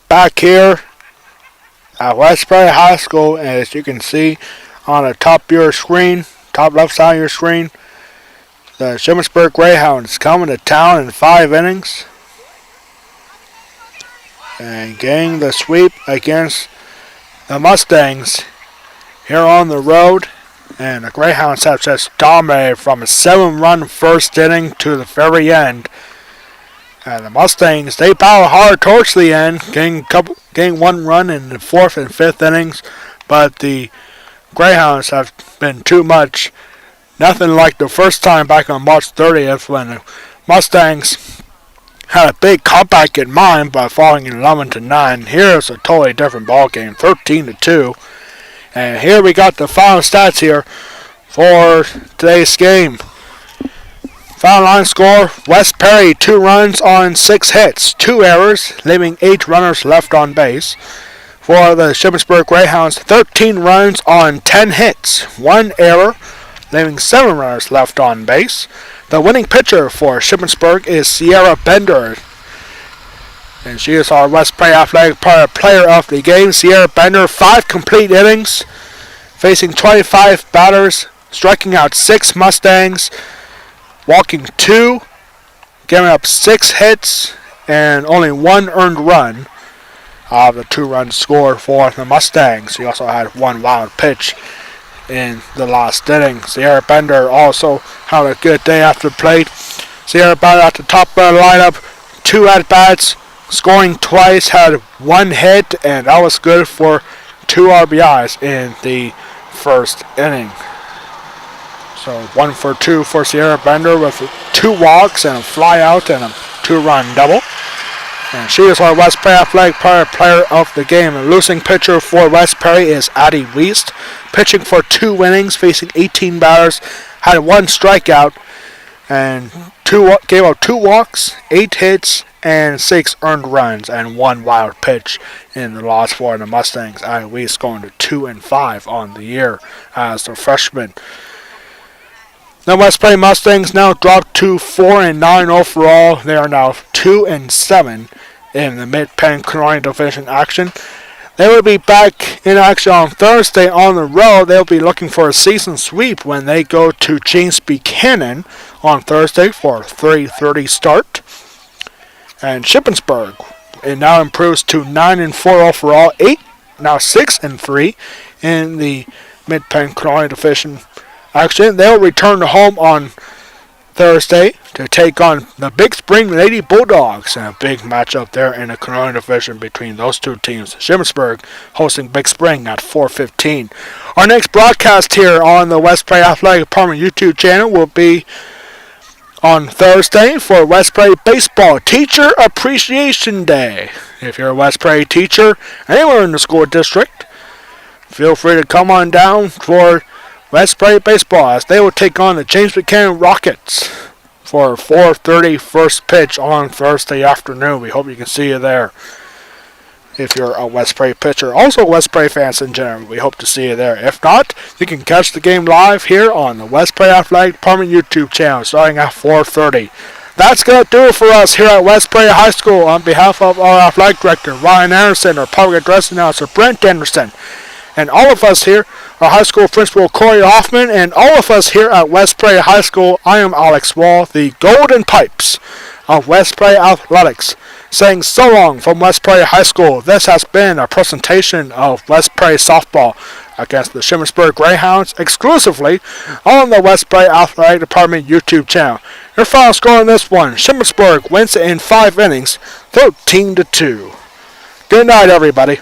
Back here at Westbury High School, as you can see on the top of your screen, top left side of your screen, the Shippensburg Greyhounds coming to town in 5 innings and getting the sweep against the Mustangs here on the road, and the Greyhounds have just dominated from a 7-run first inning to the very end. And the Mustangs, they battled hard towards the end, getting 1 run in the 4th and 5th innings, but the Greyhounds have been too much. Nothing like the first time back on March 30th when the Mustangs had a big comeback in mind by falling 11-9. Here is a totally different ball game, 13-2. And here we got the final stats here for today's game. Final line score, West Perry 2 runs on 6 hits, 2 errors, leaving 8 runners left on base. For the Shippensburg Greyhounds, 13 runs on 10 hits, 1 error, leaving 7 runners left on base. The winning pitcher for Shippensburg is Sierra Bender, and she is our West Perry Athletic Player of the Game. Sierra Bender, 5 complete innings, facing 25 batters, striking out 6 Mustangs, walking 2, giving up 6 hits, and only 1 earned run of the 2-run score for the Mustangs. He also had 1 wild pitch in the last inning. Sierra Bender also had a good day after the plate. Sierra Bender at the top of the lineup, 2 at-bats, scoring twice, had 1 hit, and that was good for 2 RBIs in the first inning. So 1 for 2 for Sierra Bender with 2 walks and a fly out and a 2-run double. And she is our West Perry Athletic Player of the Game. The losing pitcher for West Perry is Addie Wiest, pitching for 2 innings, facing 18 batters, had 1 strikeout, and gave up 2 walks, 8 hits, and 6 earned runs, and 1 wild pitch in the loss for the Mustangs. Addie Wiest going to 2-5 on the year as a freshman. The West Perry Mustangs now dropped to 4-9 overall. They are now 2-7 in the Mid-Penn Colonial Division action. They will be back in action on Thursday on the road. They'll be looking for a season sweep when they go to James Buchanan on Thursday for a 3:30 start. And Shippensburg, it now improves to 9-4 overall, 6-3 in the Mid-Penn Colonial Division action. They'll return to home on Thursday to take on the Big Spring Lady Bulldogs in a big matchup there in the Colonial Division between those 2 teams. Shippensburg hosting Big Spring at 4:15. Our next broadcast here on the West Perry Athletic Department YouTube channel will be on Thursday for West Perry Baseball Teacher Appreciation Day. If you're a West Perry teacher anywhere in the school district, feel free to come on down for West Perry Baseball as they will take on the James Buchanan Rockets for a 4:30 first pitch on Thursday afternoon. We hope you can see you there if you're a West Perry pitcher. Also West Perry fans in general, we hope to see you there. If not, you can catch the game live here on the West Perry Athletic Department YouTube channel starting at 4:30. That's going to do it for us here at West Perry High School. On behalf of our athletic director, Ryan Anderson, our public address announcer, Brent Anderson, and all of us here, our high school principal, Corey Hoffman, and all of us here at West Perry High School, I am Alex Wall, the Golden Pipes of West Perry Athletics, saying so long from West Perry High School. This has been a presentation of West Perry softball against the Shippensburg Greyhounds exclusively on the West Perry Athletic Department YouTube channel. Your final score on this one, Shippensburg wins in 5 innings, 13-2. Good night, everybody.